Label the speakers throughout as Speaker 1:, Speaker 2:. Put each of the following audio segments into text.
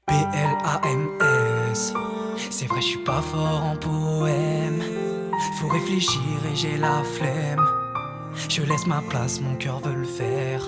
Speaker 1: PLAMS. C'est vrai, je suis pas fort en poème. Faut réfléchir et j'ai la flemme. Je laisse ma place, mon cœur veut le faire.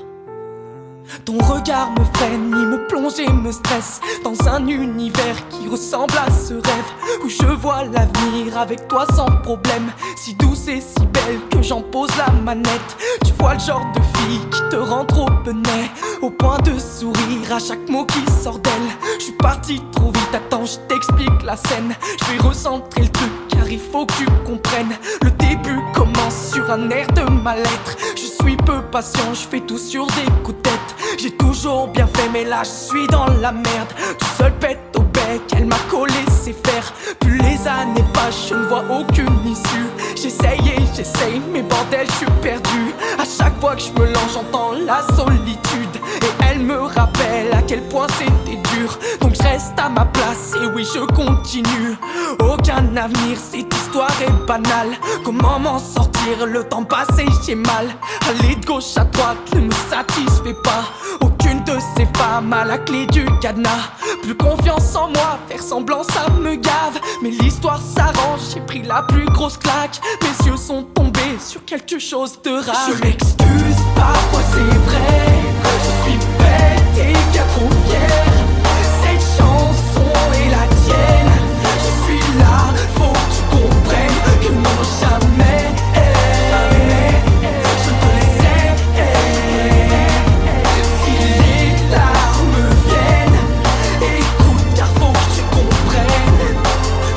Speaker 1: Ton regard me freine, il me plonge et me stresse dans un univers qui ressemble à ce rêve où je vois l'avenir avec toi sans problème. Si douce et si belle que j'en pose la manette. Tu vois le genre de fille qui te rend trop benet, au point de sourire à chaque mot qui sort d'elle. Je suis parti trop vite, attends je t'explique la scène. Je vais recentrer le truc car il faut que tu comprennes. Le début commence sur un air de mal-être. Je suis peu patient, je fais tout sur des coups de tête. J'ai toujours bien fait mais là je suis dans la merde. Tout seul pète au bec, elle m'a collé ses fers. Plus les années passent, je ne vois aucune issue. J'essaye et j'essaye, mais bordel je suis perdu. À chaque fois que je me lance j'entends la solitude. Et elle me rappelle à quel point c'était dur. Donc je reste à ma place et oui je continue. Aucun avenir, cette histoire est banale. Comment m'en sortir, le temps passé j'ai mal. Aller de gauche à droite ne me satisfait pas. Aucune de ces femmes a la clé du cadenas. Plus confiance en moi, faire semblant ça me gave. Mais l'histoire s'arrange, j'ai pris la plus grosse claque. Mes yeux sont tombés sur quelque chose de rare. Je m'excuse, parfois c'est vrai. Je suis bête et bien trop fier. Cette chanson est la tienne. Je suis là, faut que tu comprennes que non jamais je te laisserai. Si les larmes viennent, écoute car faut que tu comprennes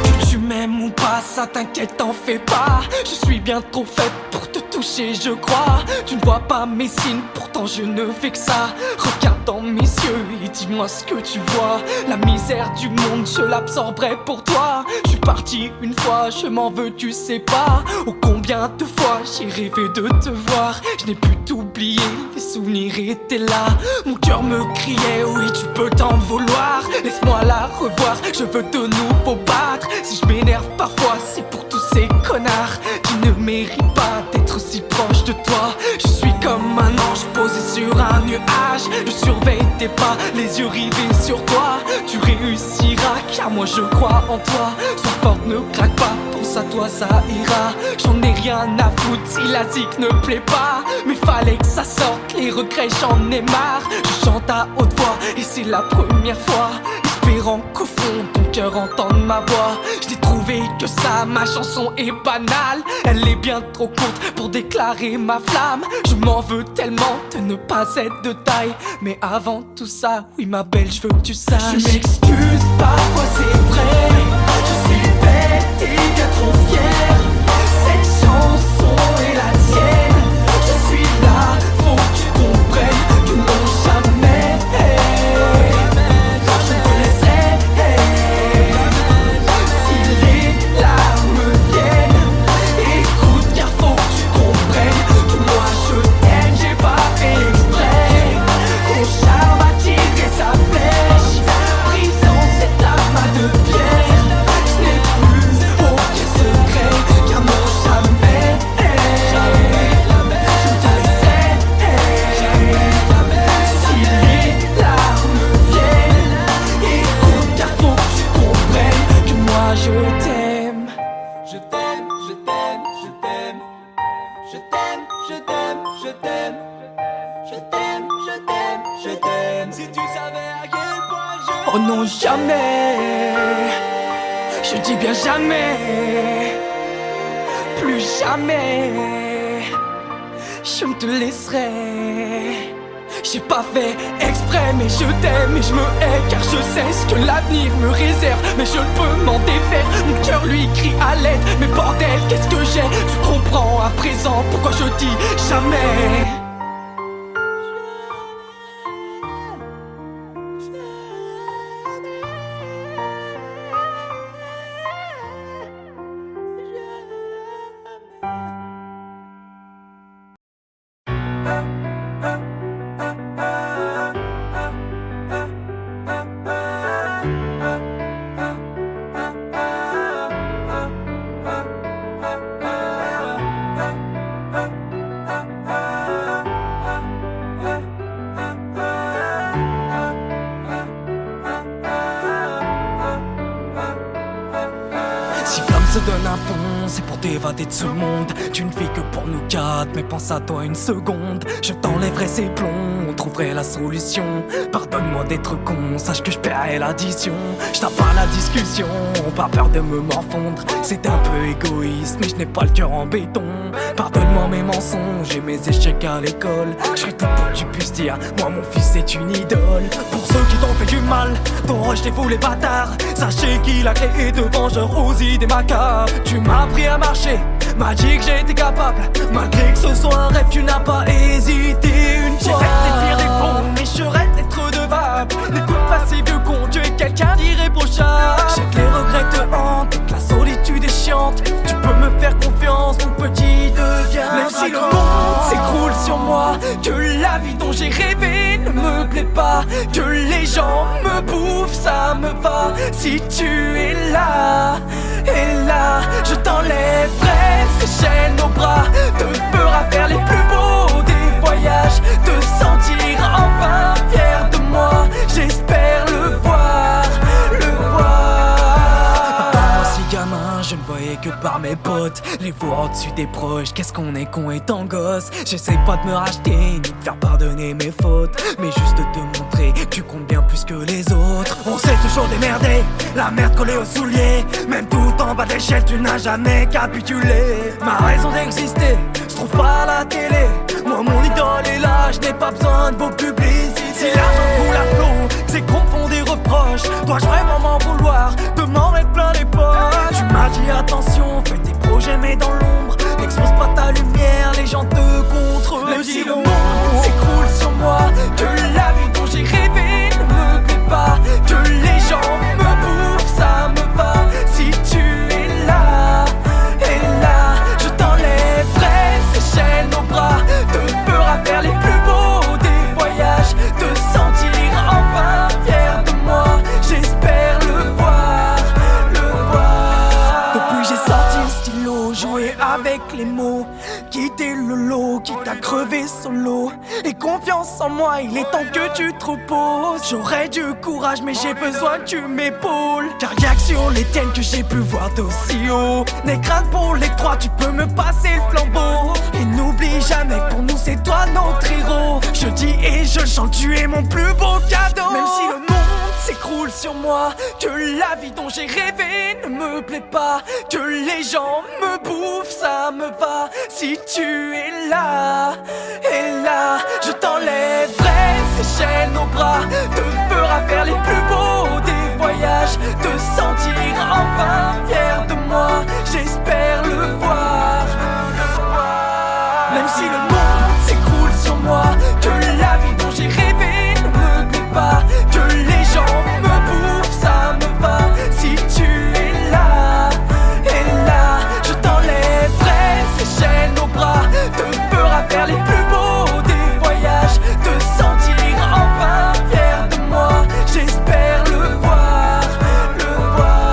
Speaker 1: que tu m'aimes ou pas, ça t'inquiète, t'en fais pas. Je suis bien trop faible pour te toucher, je crois. Tu ne vois pas mes signes, pourtant je ne fais que ça. Regarde dans mes yeux et dis-moi ce que tu vois. La misère du monde, je l'absorberai pour toi. Je suis parti une fois, je m'en veux, tu sais pas. Oh combien de fois j'ai rêvé de te voir. Je n'ai pu t'oublier, les souvenirs étaient là. Mon cœur me criait, oui tu peux t'en vouloir. Laisse-moi la revoir, je veux de nouveau battre. Si je m'énerve parfois, c'est pour tous ces connards qui ne méritent pas d'être si proche de toi. Je suis comme un ange posé sur un nuage. Je surveille tes pas, les yeux rivés sur toi. Tu réussiras car moi je crois en toi. Sois forte, ne craque pas, pense à toi ça ira. J'en ai rien à foutre si la zik ne plaît pas. Mais fallait que ça sorte, les regrets j'en ai marre. Je chante à haute voix et c'est la première fois, espérant qu'au fond ton cœur entende ma voix. Je t'ai trouvé que ça, ma chanson est banale. Elle est bien trop courte pour déclarer ma flamme. Je m'en veux tellement de ne pas être de taille. Mais avant tout ça, oui ma belle, je veux que tu saches. Je m'excuse, parfois c'est vrai. Je suis bête et bien trop fier. Cette chanson est la tienne. Je suis là, faut que tu comprennes que non jamais je te laisserai. Si les larmes viennent, écoute car faut que tu comprennes que moi je t'aime, j'ai pas fait exprès. Ton charme a tiré sa flèche, brisant cette arme de pierre. Je n'ai plus aucun secret car non jamais je te laisserai. Si les larmes viennent, écoute car faut que tu comprennes que moi je t'aime. Je t'aime, je t'aime, je t'aime. Je t'aime, je t'aime, je t'aime. Je t'aime, je t'aime, je t'aime. Si tu savais à quel point je... Oh non jamais, je dis bien jamais. Plus jamais je ne te laisserai. J'ai pas fait exprès mais je t'aime et je me hais car je sais ce que l'avenir me réserve. Mais je ne peux m'en défaire, mon cœur lui crie à l'aide. Mais bordel qu'est-ce que j'ai, tu comprends à présent pourquoi je dis jamais. Si l'homme se donne un pont, c'est pour t'évader de ce monde. Tu ne vis que pour nous quatre, mais pense à toi une seconde. Je t'enlèverai ces plombs, on trouverait la solution. Pardonne-moi d'être con, sache que je paierai l'addition. Je tape pas la discussion, pas peur de me morfondre. C'est un peu égoïste, mais je n'ai pas le cœur en béton. Pardonne-moi mes mensonges et mes échecs à l'école. Je ferai tout pour que tu puisses dire, moi mon fils est une idole. Pour ceux qui t'ont fait du mal, t'ont rejeté vous les bâtards. Sachez qu'il a créé de vengeurs aux idées macabres. Tu m'as appris à marcher, m'a dit que j'étais capable. Malgré que ce soit un rêve, tu n'as pas hésité une fois. J'ai fait des pires défauts, mais je reste d'être redevable. N'écoute pas ces vieux cons, tu es quelqu'un d'irréprochable. J'ai que les regrets te hantent, que la solitude est chiante. Tu peux me faire confiance, mon petit devient. Même si le monde s'écroule sur moi, que la vie dont j'ai rêvé ne me plaît pas, que les gens me bouffent, ça me va. Si tu es là, et là, je t'enlèverai ces chaînes au bras, te fera faire les plus beaux des voyages, te sentir enfin fier de moi. J'espère le voir, le voir. Moi si gamin, je ne voyais que par mes potes, les voir au-dessus des proches. Qu'est-ce qu'on est con étant gosse. J'essaie pas de me racheter ni de faire pardonner mes fautes, mais juste de te montrer que tu comptes bien plus que les autres. On s'est toujours démerdé, la merde collée aux souliers. Même tout en bas de l'échelle, tu n'as jamais capitulé. Ma raison d'exister se trouve pas à la télé. Moi mon idole est là, je n'ai pas besoin de vos publicités. Si l'argent coule à flot, que c'est qu'on me font des reproches, dois-je vraiment m'en vouloir, de m'en mettre plein les poches? Tu m'as dit attention, fais tes projets mais dans l'ombre. N'expose pas ta lumière, les gens te contredisent. Même si le monde s'écroule sur moi, que la vie dont j'ai rêvé ne me plaît pas, que les gens me bouffent, ça me va. Si tu es là, et là, je t'enlèverai ces chaînes au bras, te fera faire les plus beaux des voyages, te sentir enfin fier de moi. J'espère le voir, le voir. Depuis j'ai sorti le stylo, joué avec les mots, quitter le lot qui t'a crevé solo. Et confiance en moi, il est temps que tu te reposes. J'aurais du courage mais j'ai besoin que tu m'épaules, car y'a que sur les tiennes que j'ai pu voir d'aussi haut. N'aie crainte pour les trois, tu peux me passer le flambeau. Et n'oublie jamais que pour nous c'est toi notre héros. Je dis et je chante, tu es mon plus beau cadeau. Même si le monde s'écroule sur moi, que la vie dont j'ai rêvé ne me plaît pas, que les gens me bouffent, ça me va. Si tu es là, et là, je t'enlèverai ces chaînes au bras, te fera faire les plus beaux des voyages, te sentir enfin fier de moi. J'espère le voir, même si le monde s'écroule sur moi, que la vie dont j'ai rêvé ne me plaît pas, que les gens me bouffent, ça me va. Si tu es là, et là, je t'enlèverai ces chaînes au bras, te fera faire les plus beaux des voyages, te sentir enfin fier de moi. J'espère le voir, le voir.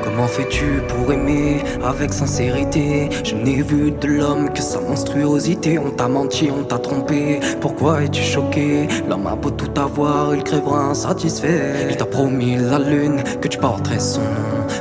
Speaker 1: Comment fais-tu pour aimer avec sincérité? Je n'ai vu de l'homme que sa monstruosité. On t'a menti, on t'a trompé. Pourquoi es-tu choqué? L'homme a beau tout avoir, il crèvera insatisfait. Il t'a promis la lune, que tu porterais son nom.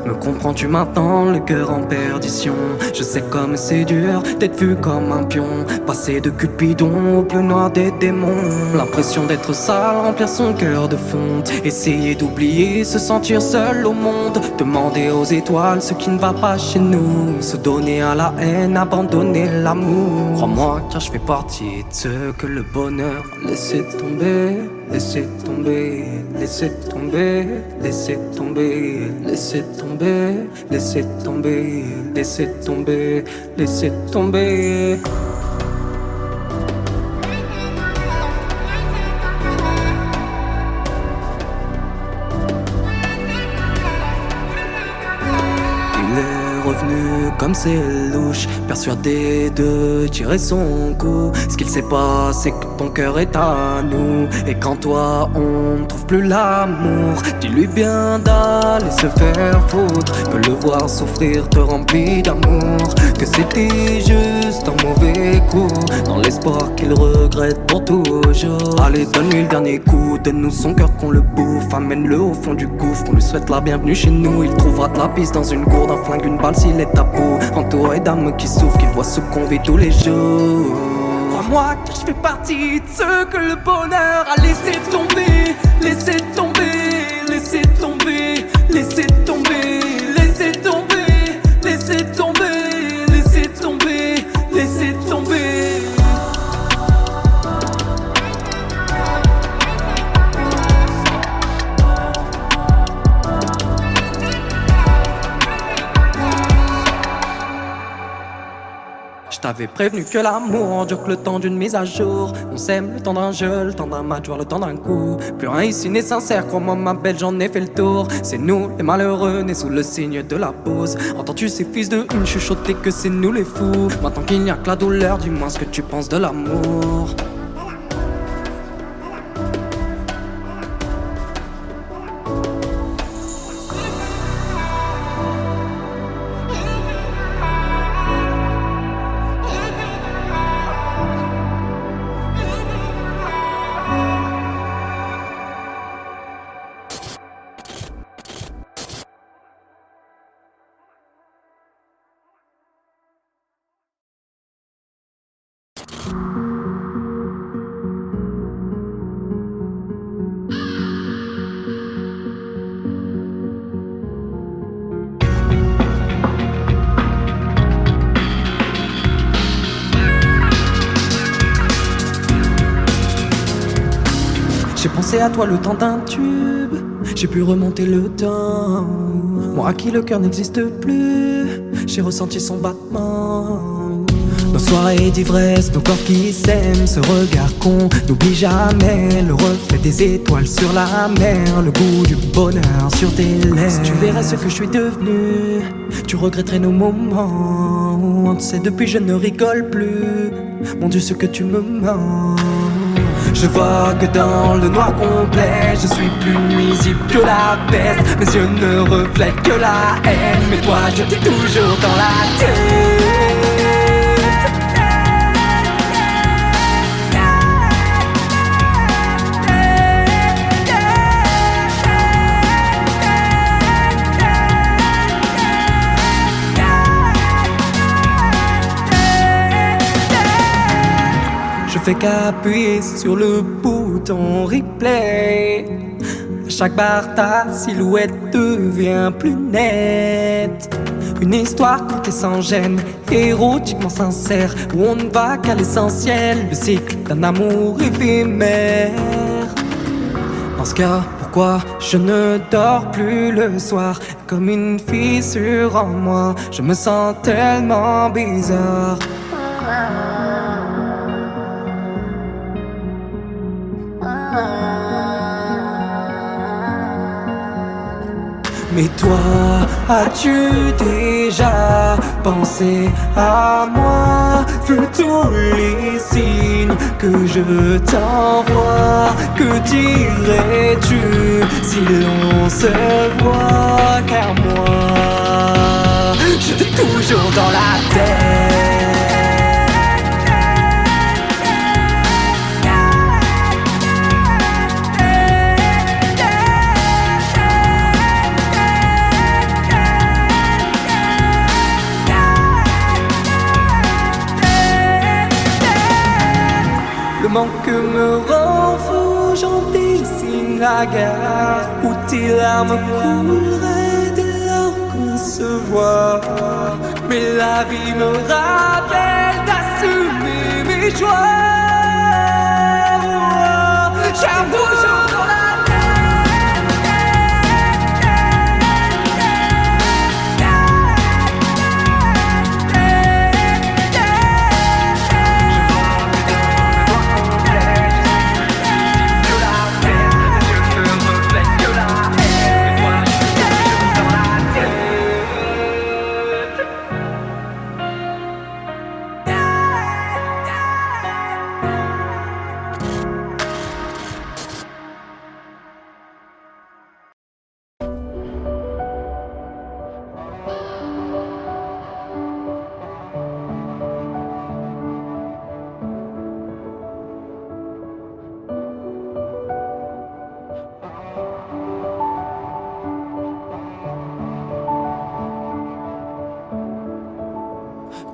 Speaker 1: Me comprends-tu maintenant, le cœur en perdition? Je sais comme c'est dur d'être vu comme un pion, passer de Cupidon au plus noir des démons. L'impression d'être sale, remplir son cœur de fonte, essayer d'oublier, se sentir seul au monde. Demander aux étoiles ce qui ne va pas chez nous, se donner à la haine, abandonner l'amour. Crois-moi car je fais partie de ceux que le bonheur laissez tomber, laissez tomber, laissez tomber, laissez tomber, laissez tomber, laissez tomber, laissez tomber, laissez tomber. Revenu comme c'est louche, persuadé de tirer son coup. Ce qu'il sait pas, c'est que ton cœur est à nous. Et quand toi, on ne trouve plus l'amour, dis-lui bien d'aller se faire foutre. Que le voir souffrir te remplit d'amour. Que c'était juste un mauvais coup, dans l'espoir qu'il regrette pour toujours. Allez, donne-lui le dernier coup, donne-nous son cœur qu'on le bouffe. Amène-le au fond du gouffre, on lui souhaite la bienvenue chez nous. Il trouvera de la piste dans une gourde, un flingue, une balle s'il est à bout. Entouré d'âmes qui souffrent, qu'il voit ce qu'on vit tous les jours. Crois-moi car je fais partie de ceux que le bonheur a laissé tomber. Laissé tomber, laissé tomber, laissé tomber, laissé tomber, laissé tomber, laissé tomber, laissé tomber. Je t'avais prévenu que l'amour dure que le temps d'une mise à jour. On s'aime le temps d'un jeu, le temps d'un match, voire le temps d'un coup. Plus rien ici n'est sincère, crois-moi ma belle, j'en ai fait le tour. C'est nous les malheureux, nés sous le signe de la pause. Entends-tu ces fils de une chuchoter que c'est nous les fous? Maintenant qu'il n'y a que la douleur, dis-moi ce que tu penses de l'amour. J'ai pensé à toi le temps d'un tube, j'ai pu remonter le temps. Moi à qui le cœur n'existe plus, j'ai ressenti son battement. Nos soirées d'ivresse, nos corps qui s'aiment, ce regard qu'on n'oublie jamais. Le reflet des étoiles sur la mer, le goût du bonheur sur tes lèvres. Si tu verrais ce que je suis devenu, tu regretterais nos moments. On te sait depuis je ne rigole plus, mon Dieu ce que tu me mens. Je vois que dans le noir complet, je suis plus nuisible que la peste. Mes yeux ne reflètent que la haine, mais toi je t'ai toujours dans la tête. Je fais qu'appuyer sur le bouton replay. À chaque barre, ta silhouette devient plus nette. Une histoire courte et sans gêne, érotiquement sincère, où on ne va qu'à l'essentiel, le cycle d'un amour éphémère. Dans ce cas, pourquoi je ne dors plus le soir? Comme une fissure en moi, je me sens tellement bizarre. Mais toi, as-tu déjà pensé à moi? Vu tous les signes que je t'envoie, que dirais-tu si l'on se voit? Car moi, je t'ai toujours dans la tête. Le manque me rend fou, j'en dessine la gare où tes larmes couleraient dès lors qu'on se voit. Mais la vie me rappelle d'assumer mes joies. J'aime toujours dans la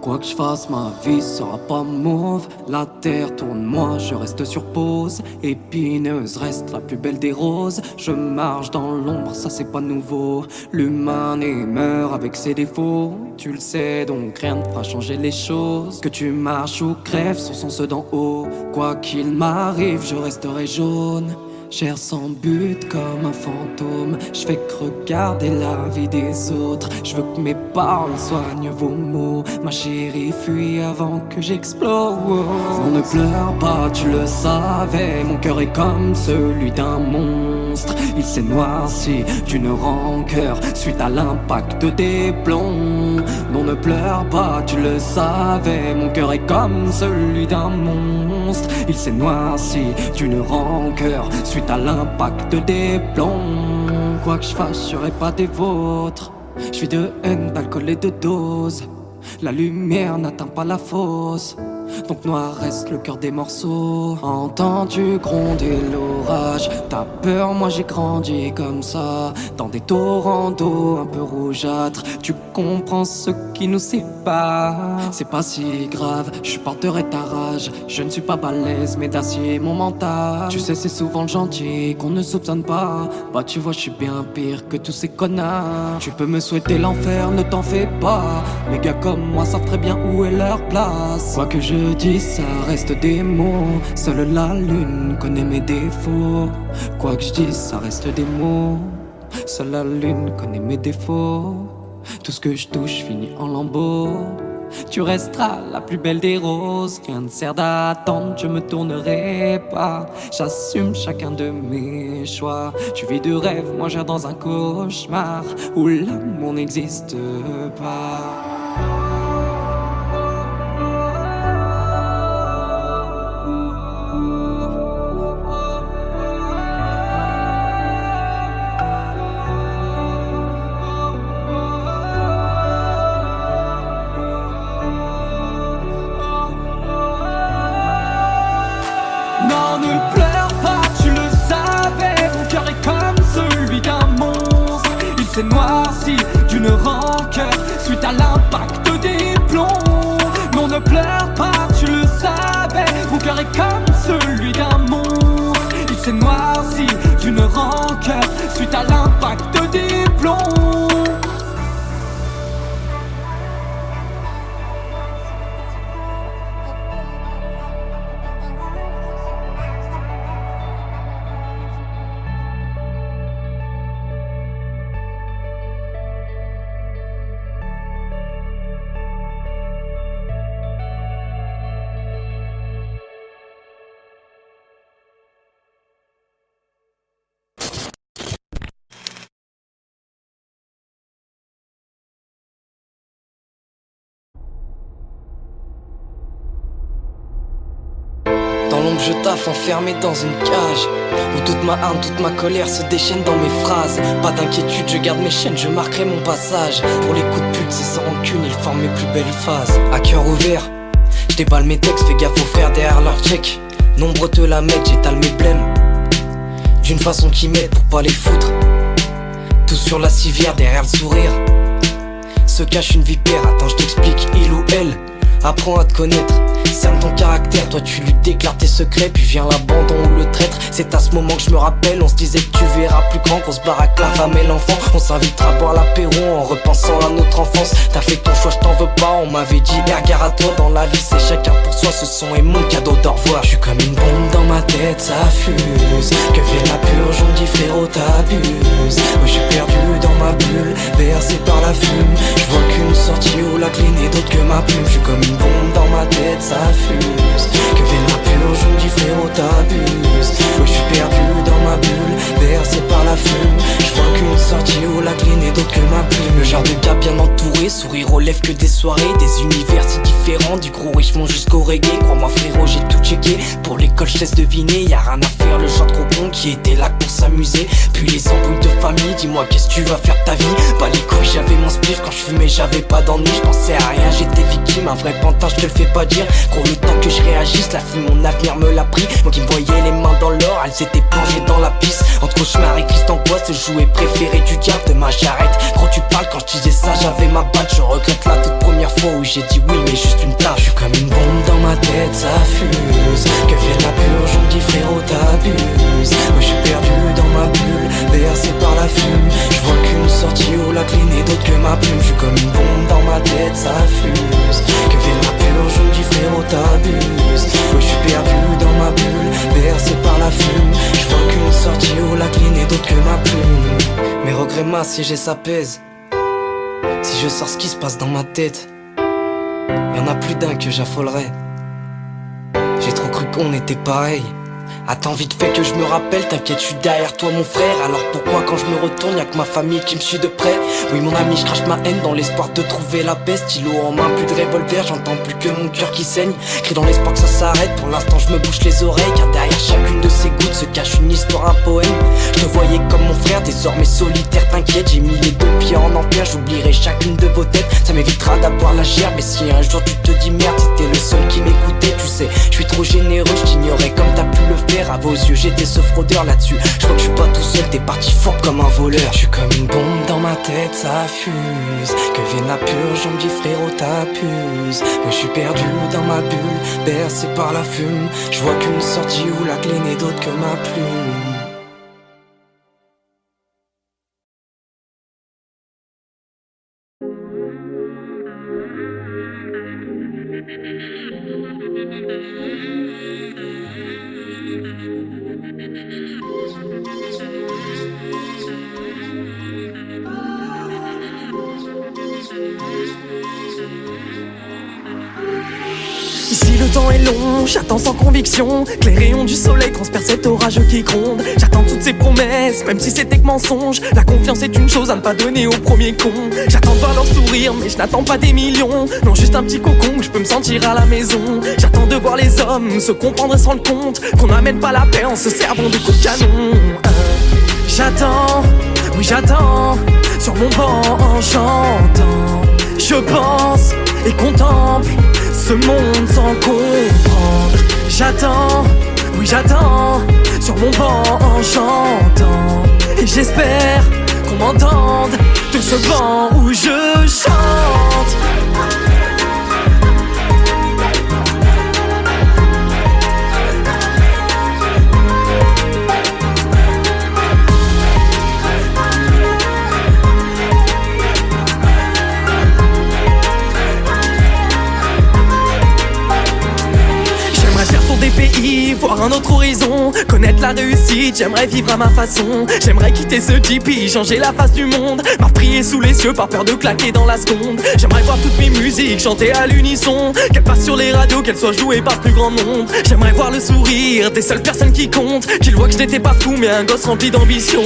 Speaker 2: Quoi que je fasse, ma vie sera pas mauve. La terre tourne, moi je reste sur pause. Épineuse reste la plus belle des roses. Je marche dans l'ombre, ça c'est pas nouveau. L'humain naît meurt avec ses défauts. Tu le sais donc rien ne fera changer les choses. Que tu marches ou crèves, ce sont ceux d'en haut. Quoi qu'il m'arrive, je resterai jaune. Cher sans but comme un fantôme. Je fais que regarder la vie des autres. Je veux que mes paroles soignent vos mots. Ma chérie fuit avant que j'explose. On ne pleure pas, tu le savais. Mon cœur est comme celui d'un monstre. Il s'est noirci d'une rancœur suite à l'impact des plombs. Non, ne pleure pas, tu le savais. Mon cœur est comme celui d'un monstre. Il s'est noirci d'une rancœur suite à l'impact des plombs. Quoi que je fasse, je serai pas des vôtres. Je suis de haine, d'alcool et de doses. La lumière n'atteint pas la fosse. Donc noir reste le cœur des morceaux. Entends-tu gronder l'orage? T'as peur, moi j'ai grandi comme ça. Dans des torrents d'eau un peu rougeâtres. Tu comprends ce qui nous sépare. C'est pas si grave, je supporterai ta rage. Je ne suis pas balèze, mais d'acier mon mental. Tu sais c'est souvent le gentil qu'on ne soupçonne pas. Bah tu vois je suis bien pire que tous ces connards. Tu peux me souhaiter l'enfer, ne t'en fais pas. Les gars comme moi savent très bien où est leur place. Quoi que je dis, ça reste des mots. Seule la lune connaît mes défauts. Quoi que je dise, ça reste des mots. Seule la lune connaît mes défauts. Tout ce que je touche finit en lambeaux. Tu resteras la plus belle des roses. Rien ne sert d'attendre, je me tournerai pas. J'assume chacun de mes choix. Tu vis de rêve, moi j'erre dans un cauchemar où l'amour n'existe pas.
Speaker 1: Non, ne pleure pas, tu le savais. Mon cœur est comme celui d'un monstre. Il s'est noirci d'une rancœur suite à l'impact des plombs. Non, ne pleure pas, tu le savais. Mon cœur est comme celui d'un monstre. Il s'est noirci d'une rancœur suite à l'impact des plombs.
Speaker 3: Dans l'ombre je taffe enfermé dans une cage où toute ma haine, toute ma colère se déchaîne dans mes phrases. Pas d'inquiétude, je garde mes chaînes, je marquerai mon passage. Pour les coups de pute, c'est sans rancune, ils forment mes plus belles phases. À cœur ouvert, je déballe mes textes, fais gaffe aux frères derrière leur check. Nombre te la mettent, j'étale mes blèmes d'une façon qui m'aide pour pas les foutre. Tout sur la civière, derrière le sourire se cache une vipère, attends je t'explique, il ou elle. Apprends à te connaître, cerne ton caractère. Toi tu lui déclares tes secrets, puis vient l'abandon ou le traître. C'est à ce moment que je me rappelle, on se disait que tu verras plus grand, qu'on se barre avec la femme et l'enfant. On s'invitera à boire l'apéro en repensant à notre enfance. T'as fait ton choix, je t'en veux pas, on m'avait dit gare à toi. Dans la vie c'est chacun pour soi, ce son est mon cadeau d'au revoir. Je suis comme une bombe dans ma tête, ça fuse. Que fait la purge, on me dit frérot t'abuses. Moi je suis perdu dans ma bulle, bercé par la fume. Je vois qu'une sortie où la clé n'est d'autre que ma plume. Je suis comme une bombe dans ma tête, ça fuse. Que fait la purge, on me dit frérot t'abuses. Moi je suis perdu dans ma bulle, bercé par la fume. Je vois qu'une sortie où la clé n'est d'autre que ma plume. Le genre de gars bien entouré, sourire aux lèvres que des soirées. Des univers si différents, du gros Richemont jusqu'au reggae. Crois-moi frérot, j'ai tout checké. Pour l'école je laisse deviner, y'a rien à faire, le genre de gros con qui était là pour s'amuser. Puis les embrouilles de famille, dis-moi qu'est-ce que tu vas faire de ta vie. Pas les couilles, j'avais mon spliff, quand je fumais j'avais pas d'ennui. Je pensais à rien, j'étais victime, un vrai pantin, je te le fais pas dire. Gros le temps que je réagisse, la fille mon avenir me l'a pris. Moi qui me voyais les mains dans l'or, elles étaient plongées dans la pisse. Entre cauchemar et Christ angoisse, le jouet préféré du diable de ma jarrette. Gros tu parles, quand je disais ça j'avais ma batte. Je regrette la toute première fois fois où j'ai dit oui mais juste une taf. J'suis comme une bombe dans ma tête, ça fuse. Que vienne la purge, on me dit frérot t'abuses. Moi j'suis perdu dans ma bulle, bercé par la fume. J'vois qu'une sortie au lac ligne et d'autres que ma plume. J'suis comme une bombe dans ma tête, ça fuse. Que vienne la purge, on me dit frérot t'abuses. Moi j'suis perdu dans ma bulle, bercé par la fume. J'vois qu'une sortie au lac ligne et d'autres que ma plume. Mes regrets m'assiègent et s'apaisent. Si je sors ce qui se passe dans ma tête, y'en a plus d'un que j'affolerais. J'ai trop cru qu'on était pareil. Attends vite fait que je me rappelle, t'inquiète je suis derrière toi mon frère. Alors pourquoi quand je me retourne y'a que ma famille qui me suit de près. Oui mon ami je crache ma haine dans l'espoir de trouver la paix. Stylo en main, plus de revolver, j'entends plus que mon cœur qui saigne. Crie dans l'espoir que ça s'arrête, pour l'instant je me bouche les oreilles. Car derrière chacune de ces gouttes se cache une histoire, un poème. Je te voyais comme mon frère, désormais solitaire, t'inquiète. J'ai mis les deux pieds en enfer, j'oublierai chacune de vos têtes. Ça m'évitera d'avoir la gerbe. Et si un jour tu te dis merde, t'étais le seul qui m'écoutait. Tu sais, je suis trop généreux, je t'ignorais comme t'as pu le faire. À vos yeux j'étais ce fraudeur là-dessus. Je vois que je suis pas tout seul, t'es parti fort comme un voleur. Je suis comme une bombe dans ma tête, ça fuse. Que vienne la purge, on me dit frérot t'abuses. Moi je suis perdu dans ma bulle, bercé par la fume. Je vois qu'une sortie où la clé n'est d'autre que ma plume.
Speaker 4: Ici le temps est long, j'attends sans conviction que les rayons du soleil transpercent cet orage qui gronde. J'attends toutes ces promesses, même si c'était que mensonge. La confiance est une chose à ne pas donner au premier con. J'attends de voir leur sourire, mais je n'attends pas des millions. Non, juste un petit cocon que je peux me sentir à la maison. J'attends de voir les hommes se comprendre et se rendre compte qu'on n'amène pas la paix en se servant de coups de canon. J'attends, oui j'attends, sur mon banc en chantant. Je pense et contemple ce monde sans comprendre. J'attends, oui j'attends, sur mon banc en chantant. Et j'espère qu'on m'entende de ce banc où je chante. Des pays, voir un autre horizon, connaître la réussite, j'aimerais vivre à ma façon. J'aimerais quitter ce tipi, changer la face du monde, m'en prier sous les cieux par peur de claquer dans la seconde. J'aimerais voir toutes mes musiques chanter à l'unisson, qu'elles passent sur les radios, qu'elles soient jouées par plus grand nombre. J'aimerais voir le sourire des seules personnes qui comptent, qu'ils voient que je n'étais pas fou mais un gosse rempli d'ambition.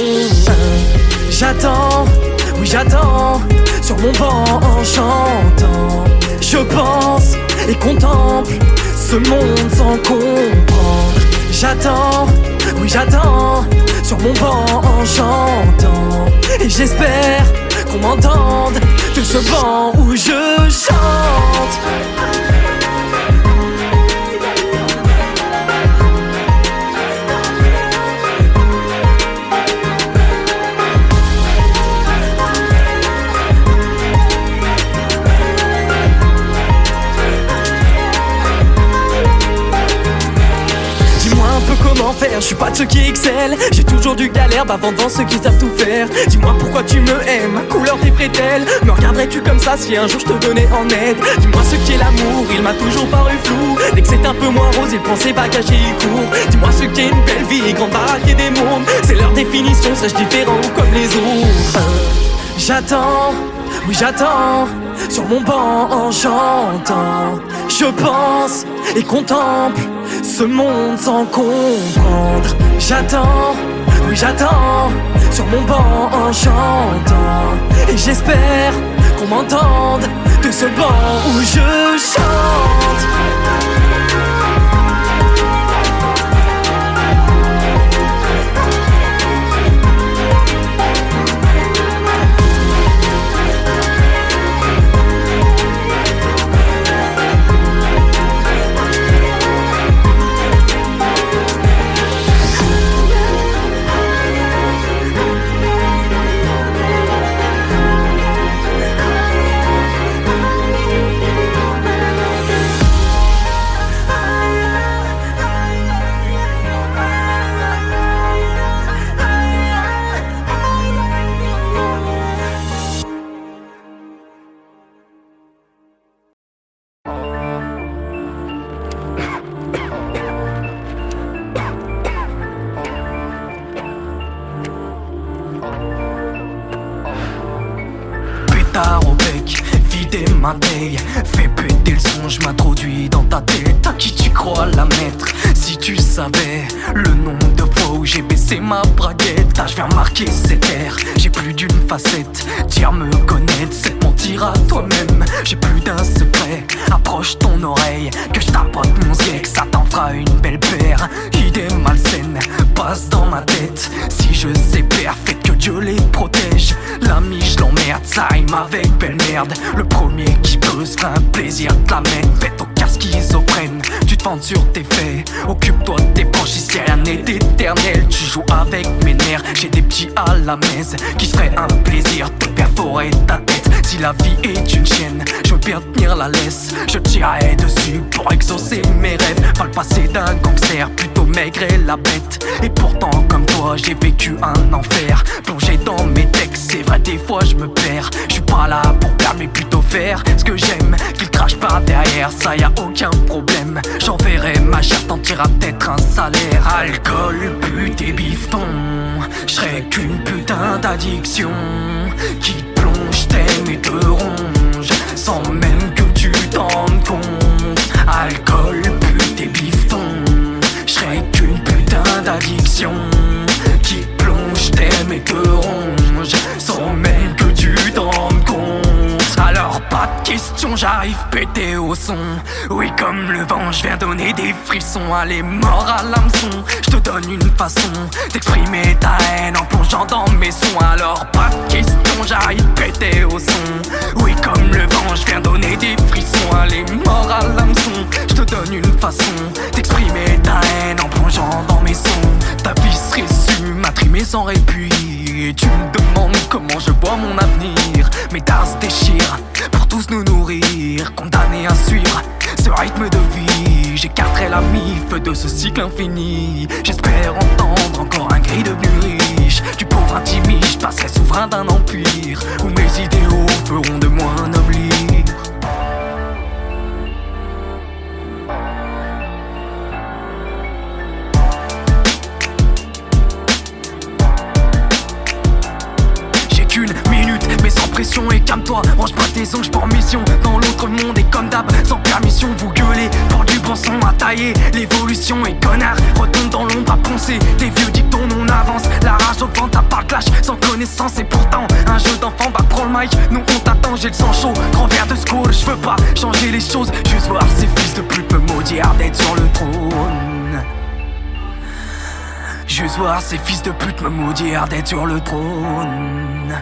Speaker 4: J'attends, oui j'attends, sur mon banc en chantant. Je pense et contemple ce monde sans comprendre. J'attends, oui j'attends, sur mon banc en chantant. Et j'espère qu'on m'entende de ce banc où je chante. Comment faire, je suis pas de ceux qui excellent. J'ai toujours du galère, bavant devant ceux qui savent tout faire. Dis-moi pourquoi tu me aimes, ma couleur t'effraie-t-elle? Me regarderais-tu comme ça si un jour je te venais en aide? Dis-moi ce qu'est l'amour, il m'a toujours paru flou. Dès que c'est un peu moins rose, il prend ses bagages et il court. Dis-moi ce qu'est une belle vie, grande baraque et des mondes. C'est leur définition, serais-je différent ou comme les autres? J'attends, oui j'attends, sur mon banc en chantant. Je pense et contemple ce monde sans comprendre. J'attends, oui j'attends, sur mon banc en chantant. Et j'espère qu'on m'entende de ce banc où je chante.
Speaker 1: ma taille. Fais péter le son, je m'introduis dans ta tête. À qui tu crois la mettre? Si tu savais le nombre de fois où j'ai baissé ma braguette. Je viens marquer cette ère, j'ai plus d'une facette. Dire me connaître, c'est te mentir à toi-même. J'ai plus d'un secret, approche ton oreille, que je tapote mon ziek, ça t'en fera une belle paire. Idées malsaines passent dans ma tête. Si je sais faire, faites que Dieu les protège. L'ami je l'emmerde, ça rime avec belle merde. Le premier qui peut se faire un plaisir de la mettre. Faites au casque schizophrène, tu te fends sur tes faits. Occupe-toi de tes proches, ici rien n'est éternel. Tu joues avec mes nerfs, j'ai des petits à la messe qui se ferait un plaisir de perforer ta tête. Si la vie est une chienne, je veux bien tenir la laisse. Je tirerai dessus pour exaucer mes rêves. Pas le passé d'un gangster, plutôt maigre et la bête. Et pourtant comme toi j'ai vécu un enfer. Plongé dans mes textes, c'est vrai des fois je me perds. Je suis pas là pour perdre mais plutôt faire ce que j'aime. Qu'il crache par derrière, ça y a aucun problème. J'enverrai ma chatte, t'en tireras peut-être un salaire. Alcool, pute et bifton, j'serais qu'une putain d'addiction qui te plonge, t'aime et te ronge sans même que tu t'en rendes compte. Alcool, pute et bifton, j'serais qu'une putain d'addiction qui te plonge, t'aime et te ronge sans même que tu t'en rendes compte. Alors pas de question, j'arrive pété au son. Oui comme le vent, je viens donner des frissons. Allez mort à l'hameçon, je te donne une façon d'exprimer ta haine en plongeant dans mes sons. Alors pas de question, j'arrive pété au son. Oui comme le vent, je viens donner des frissons. Allez mort à l'hameçon, je te donne une façon d'exprimer ta haine en plongeant dans mes sons. Ta vie se résume à trimer sans répit. Et tu me demandes comment je vois mon avenir. Mes dards se déchirent pour tous nous nourrir, condamnés à suivre ce rythme de vie. J'écarterai la mif de ce cycle infini. J'espère entendre encore un gris devenu riche. Du pauvre intimide, je passerai souverain d'un empire où mes idéaux feront de moi un homme libre. Mais sans pression et calme-toi, range pas tes ongles pour mission. Dans l'autre monde et comme d'hab, sans permission, vous gueulez pour du bon son à tailler. L'évolution est connard, retombe dans l'ombre à poncer. Des vieux dictons, on avance, la rage au ventre, à part clash, sans connaissance. Et pourtant, un jeu d'enfant, bah prends le mic, nous on t'attend, j'ai le sang chaud. Grand verre de school, je veux pas changer les choses. Juste voir ces fils de pute me maudire d'être sur le trône. Juste voir ces fils de pute me maudire d'être sur le trône.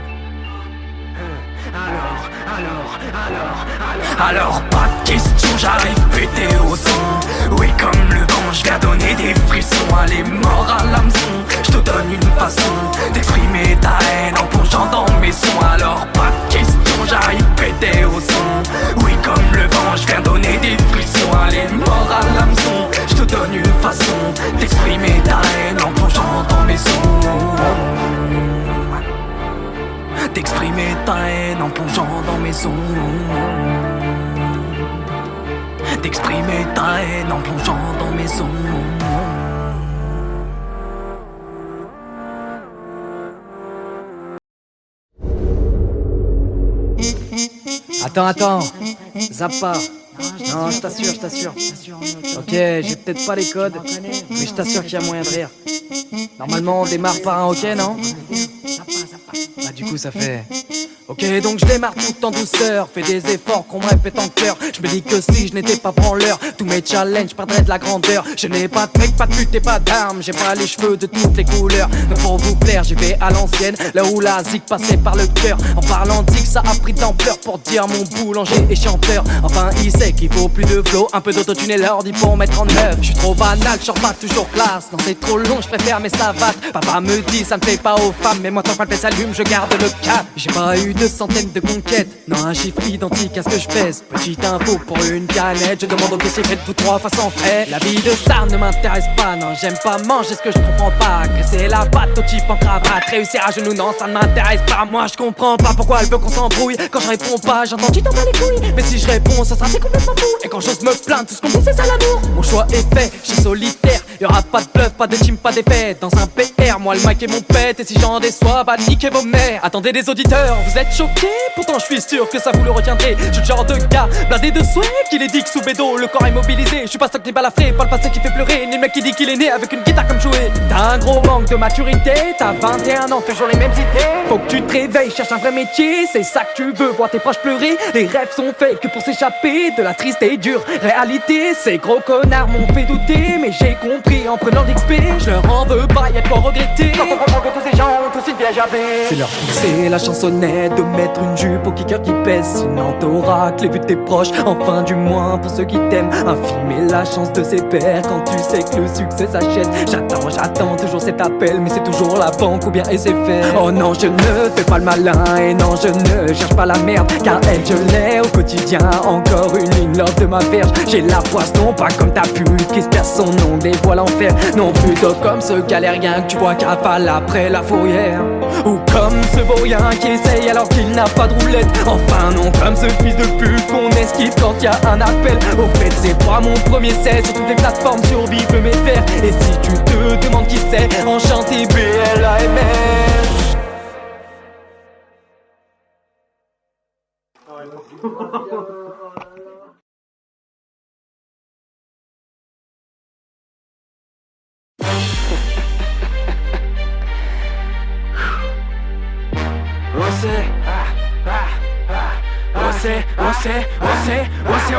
Speaker 1: Alors pas de question, j'arrive pété au son. Oui comme le vent, je viens donner des frissons. Allez mort à l'hameçon, je te donne une façon d'exprimer ta haine en plongeant dans mes sons. Alors pas de question, j'arrive pété au son. Oui comme le vent, je viens donner des frissons. Allez mort à l'hameçon, je te donne une façon d'exprimer ta haine en plongeant dans mes sons. D'exprimer ta haine en plongeant dans mes sons. D'exprimer ta haine en plongeant dans mes sons.
Speaker 5: Attends, Zappa. Non, je t'assure. Ok, j'ai peut-être pas les codes, mais je t'assure qu'il y a moyen de rire. Normalement, on démarre par un ok, non? Bah du coup, ça fait... Ok, donc je démarre tout en douceur. Fais des efforts qu'on me répète en cœur. Je me dis que si je n'étais pas branleur, tous mes challenges perdraient de la grandeur. Je n'ai pas de mec, pas de pute et pas d'armes. J'ai pas les cheveux de toutes les couleurs. Mais pour vous plaire, j'y vais à l'ancienne, là où la zik passait par le cœur. En parlant de zik, ça a pris d'ampleur pour dire mon boulanger et chanteur. Enfin, il sait qu'il faut plus de flow, un peu d'autotune et l'ordi pour mettre en œuvre. Je suis trop banal, je pas toujours classe. Non, c'est trop long, je préfère mes savates. Papa me dit, ça ne plaît pas aux femmes, mais moi tant que le s'allume, je garde le cap. J'ai pas eu de centaines de conquêtes, non un chiffre identique à ce que je pèse. Petite info pour une canette, je demande au caissier faites-vous 3 fois sans frais. La vie de star ne m'intéresse pas, non j'aime pas manger ce que je comprends pas. Agresser la patte au type en cravate, réussir à genoux, non ça ne m'intéresse pas. Moi je comprends pas pourquoi elle veut qu'on s'embrouille. Quand je réponds pas, j'entends tu t'en bats les couilles. Mais si je réponds, ça sera fait complètement fou. Et quand j'ose me plaindre, tout ce qu'on dit c'est ça l'amour. Mon choix est fait, je suis solitaire. Y'aura pas de bluff, pas de team, pas d'effet. Dans un PR, moi le mic est mon pet. Et si j'en déçois, bah niquez vos mères. Attendez des auditeurs, vous êtes
Speaker 4: être choqué, pourtant je suis sûr que ça vous le retiendrez. Je suis le genre de gars blindé de souhait qu'il est dit que sous bédo le corps est mobilisé. Je suis pas stock ni balafré, pas le passé qui fait pleurer, ni le mec qui dit qu'il est né avec une guitare comme jouet. T'as un gros manque de maturité, t'as 21 ans, toujours les mêmes idées. Faut que tu te réveilles, cherche un vrai métier, c'est ça que tu veux, voir tes proches pleurer. Les rêves sont faits que pour s'échapper de la triste et dure réalité. Ces gros connards m'ont fait douter, mais j'ai compris en prenant l'XP. Je leur en veux pas, y'a de quoi regretter. Quand on comprend que tous ces gens ont tous une piège à baie. C'est leur pousser la chansonnette, de mettre une jupe au kicker qui pèse. Sinon t'auras que les vues de tes proches, enfin du moins pour ceux qui t'aiment. Infirmer la chance de ses pairs quand tu sais que le succès s'achète. J'attends toujours cet appel, mais c'est toujours la banque ou bien SFR. Oh non, je ne fais pas le malin et non, je ne cherche pas la merde, car elle je l'ai au quotidien. Encore une ligne love de ma verge. J'ai la poisse, non pas comme ta pute qui espère son nom dévoile l'enfer. Non, plutôt comme ce galérien que tu vois cavale après la fourrière. Ou comme ce vaurien qui essaye alors qu'il n'a pas de roulette. Enfin non, comme ce fils de pute qu'on esquive quand y a un appel. Au fait c'est pas mon premier set, sur toutes les plateformes survivent mes fers. Et si tu te demandes qui c'est, enchanté BLAMR.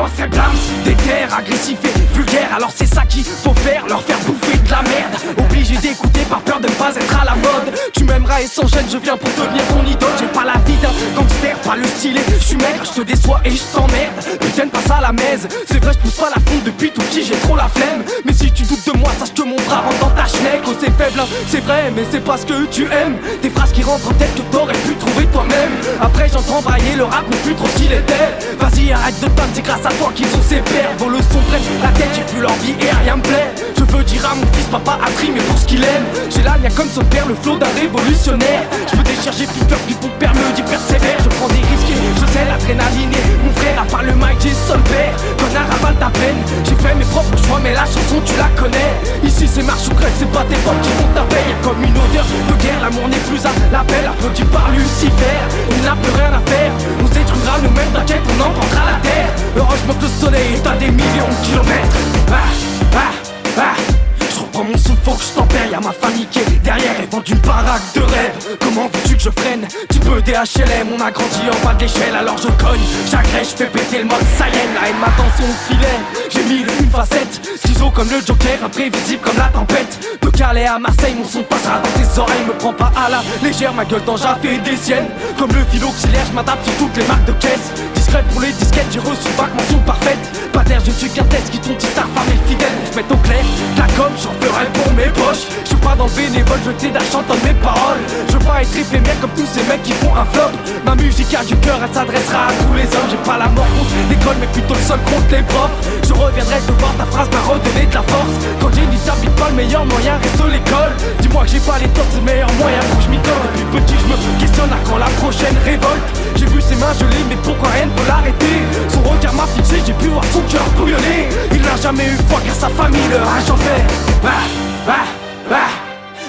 Speaker 6: On sait blâme, déter, agressif et vulgaire. Alors c'est ça qu'il faut faire, leur faire bouffer de la merde. Obligé d'écouter par peur de ne pas être à la mode. Tu m'aimeras et sans gêne, je viens pour devenir ton idole. J'ai pas la vie d'un gangster, pas le stylé. Je suis maigre, je te déçois et je t'emmerde. Putain, passe à la mèze. C'est vrai, je pousse pas la fonte depuis tout petit, j'ai trop la flemme. Mais si tu doutes de moi, sache que mon bras rentre dans ta schneck. Oh c'est faible, hein, c'est vrai, mais c'est pas ce que tu aimes. Des phrases qui rentrent en tête que t'aurais pu trouver toi-même. Après j'entends brailler, le rap n'est plus trop ce qu'il était. Vas-y arrête de te battre, c'est grâce à toi qu'ils ont ces pères. Vos leçons prennent la tête, j'ai plus leur vie et rien me plaît. Je veux dire à mon fils, papa a trimé pour ce qu'il aime. J'ai l'âne comme son père, le flow d'un révolutionnaire. Je me décharger plus peur, puis ton père me dit persévère. Je prends des risques, je sais l'adrénaline. Mon frère, à part le mic, j'ai son père. Connard, avale ta peine. J'ai fait mes propres choix, mais la chanson tu la connais. Ici c'est marche ou crève, c'est pas tes potes qui font ta paix. Y'a comme une odeur de guerre, l'amour n'est plus à l'appel. Applaudi par Lucifer, il n'a plus rien à faire. On se détruira nous-mêmes, t'inquiète, on emportera la terre. Heureusement que le soleil est à des millions de kilomètres. Je reprends mon souffle, faut que je tempère. Y'a ma famille qui est derrière et vend une baraque de rêve. Comment veux-tu que je freine? Tu peux des HLM, on a grandi en bas de l'échelle. Alors je cogne, j'agresse, je fais péter le mode Saiyan. La haine m'attend son filet, j'ai mis une facette. Ciseaux comme le Joker, imprévisible comme la tempête. De Calais à Marseille, mon son passera dans tes oreilles. Me prends pas à la légère, ma gueule d'ange a fait des siennes. Comme le fil auxiliaire, je m'adapte sur toutes les marques de caisse. Discret pour les disquettes, j'ai reçu bac, mention parfaite. Pas d'air, je suis qu'un test qui ton petit star femme est fidèle. On se met au clair, la com, j'en ferai pour mes poches. Je suis pas dans le bénévole, je t'aide à chanter mes paroles. Je veux pas être éphémère comme tous ces mecs qui font un flop. Ma musique a du cœur, elle s'adressera à tous les hommes. J'ai pas la mort contre l'école, mais plutôt le seul contre les profs. Je reviendrai te voir, ta phrase m'a redonné de la force. Quand j'ai dit t'habites pas, le meilleur moyen reste l'école. Dis-moi que j'ai pas les torts, c'est le meilleur moyen pour que je m'y colle. Depuis petit, je me questionne à quand la prochaine révolte. J'ai vu ses mains gelées, mais pourquoi rien ne peut l'arrêter? Son regard m'a fixé, j'ai pu voir son cœur bouillonner. Il n'a jamais eu foi car sa famille le a j'en fais.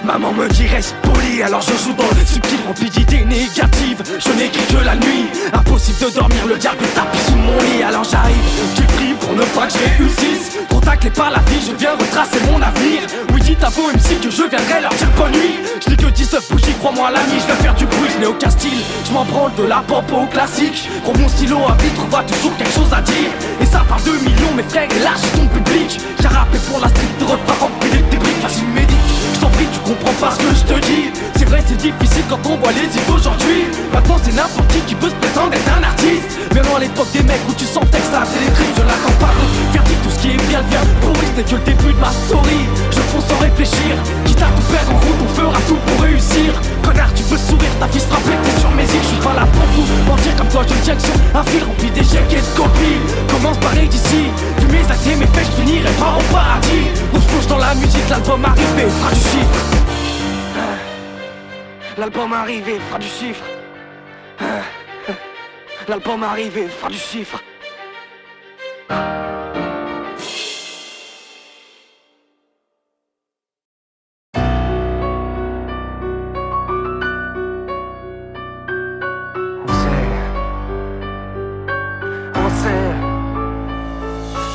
Speaker 6: Maman me dit reste poli, alors je joue dans le subtil rempli d'idées négatives. Je n'écris que la nuit, impossible de dormir, le diable tapis sous mon lit. Alors j'arrive, tu pries pour ne pas que je réussisse. Trop taclé par la vie, je viens retracer mon avenir. Oui dites à vos MC que je viendrai leur dire bonne nuit. Je n'ai que 19 bougies, crois-moi l'ami, je vais faire du bruit, je n'ai aucun style. Je m'en branle de la pop au classique. Prends mon stylo à vite, on voit toujours quelque chose à dire. Et ça par 2 millions, mes frères, et là j'ai ton public. J'ai rappé pour la street de repas rempli de briques, vas-y médite. Je t'en prie, tu comprends pas ce que je te dis. C'est vrai, c'est difficile quand on voit les idées d'aujourd'hui. Maintenant, c'est n'importe qui peut se prétendre être un artiste. Mais non, à l'époque des mecs où tu sentais que ça a fait des crimes, je l'attends pas. Verdict, tout ce qui est bien devient pourri, ce n'est que le début de ma story. Je fonce sans réfléchir, quitte à tout perdre en route, on fera tout pour réussir. Connard, tu peux sourire, ta vie sera pétée sur mes îles. Je suis pas là pour vous mentir comme toi, je tiens que sur un fil rempli d'échecs et de copies. Commence pareil d'ici, vu mes actes et mes faits, je finirai pas au paradis. On se plonge dans la musique, l'album arrivé, fera du chiffre. L'album arrivé, fera du chiffre. L'album arrivé, fera du chiffre.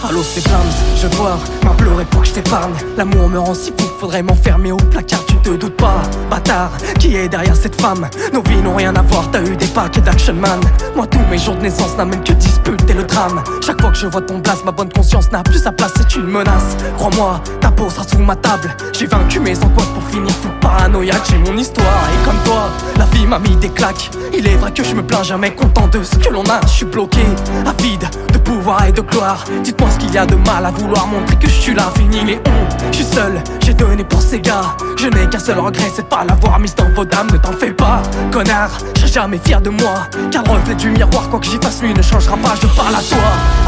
Speaker 4: Allô c'est Blams, je dois m'implorer pour que je t'épargne. L'amour me rend si fou, faudrait m'enfermer au placard. Tu te doutes pas, bâtard, qui est derrière cette femme? Nos vies n'ont rien à voir, t'as eu des paquets d'action man. Moi tous mes jours de naissance n'amènent que disputes et le drame. Chaque fois que je vois ton blast, ma bonne conscience n'a plus sa place, c'est une menace. Crois-moi, ta peau sera sous ma table. J'ai vaincu mes angoisses pour finir tout paranoïaque. J'ai mon histoire et comme toi, la vie m'a mis des claques. Il est vrai que je me plains jamais content de ce que l'on a. Je suis bloqué, avide de pouvoir et de gloire. Dites-moi ce qu'il y a de mal à vouloir montrer que je suis là. Fini les hontes, je suis seul, j'ai donné pour ces gars. Je n'ai qu'un seul regret, c'est de pas l'avoir mise dans vos dames. Ne t'en fais pas, connard, je serai jamais fier de moi. Car le reflet du miroir, quoi que j'y fasse, lui ne changera pas. Je parle à toi,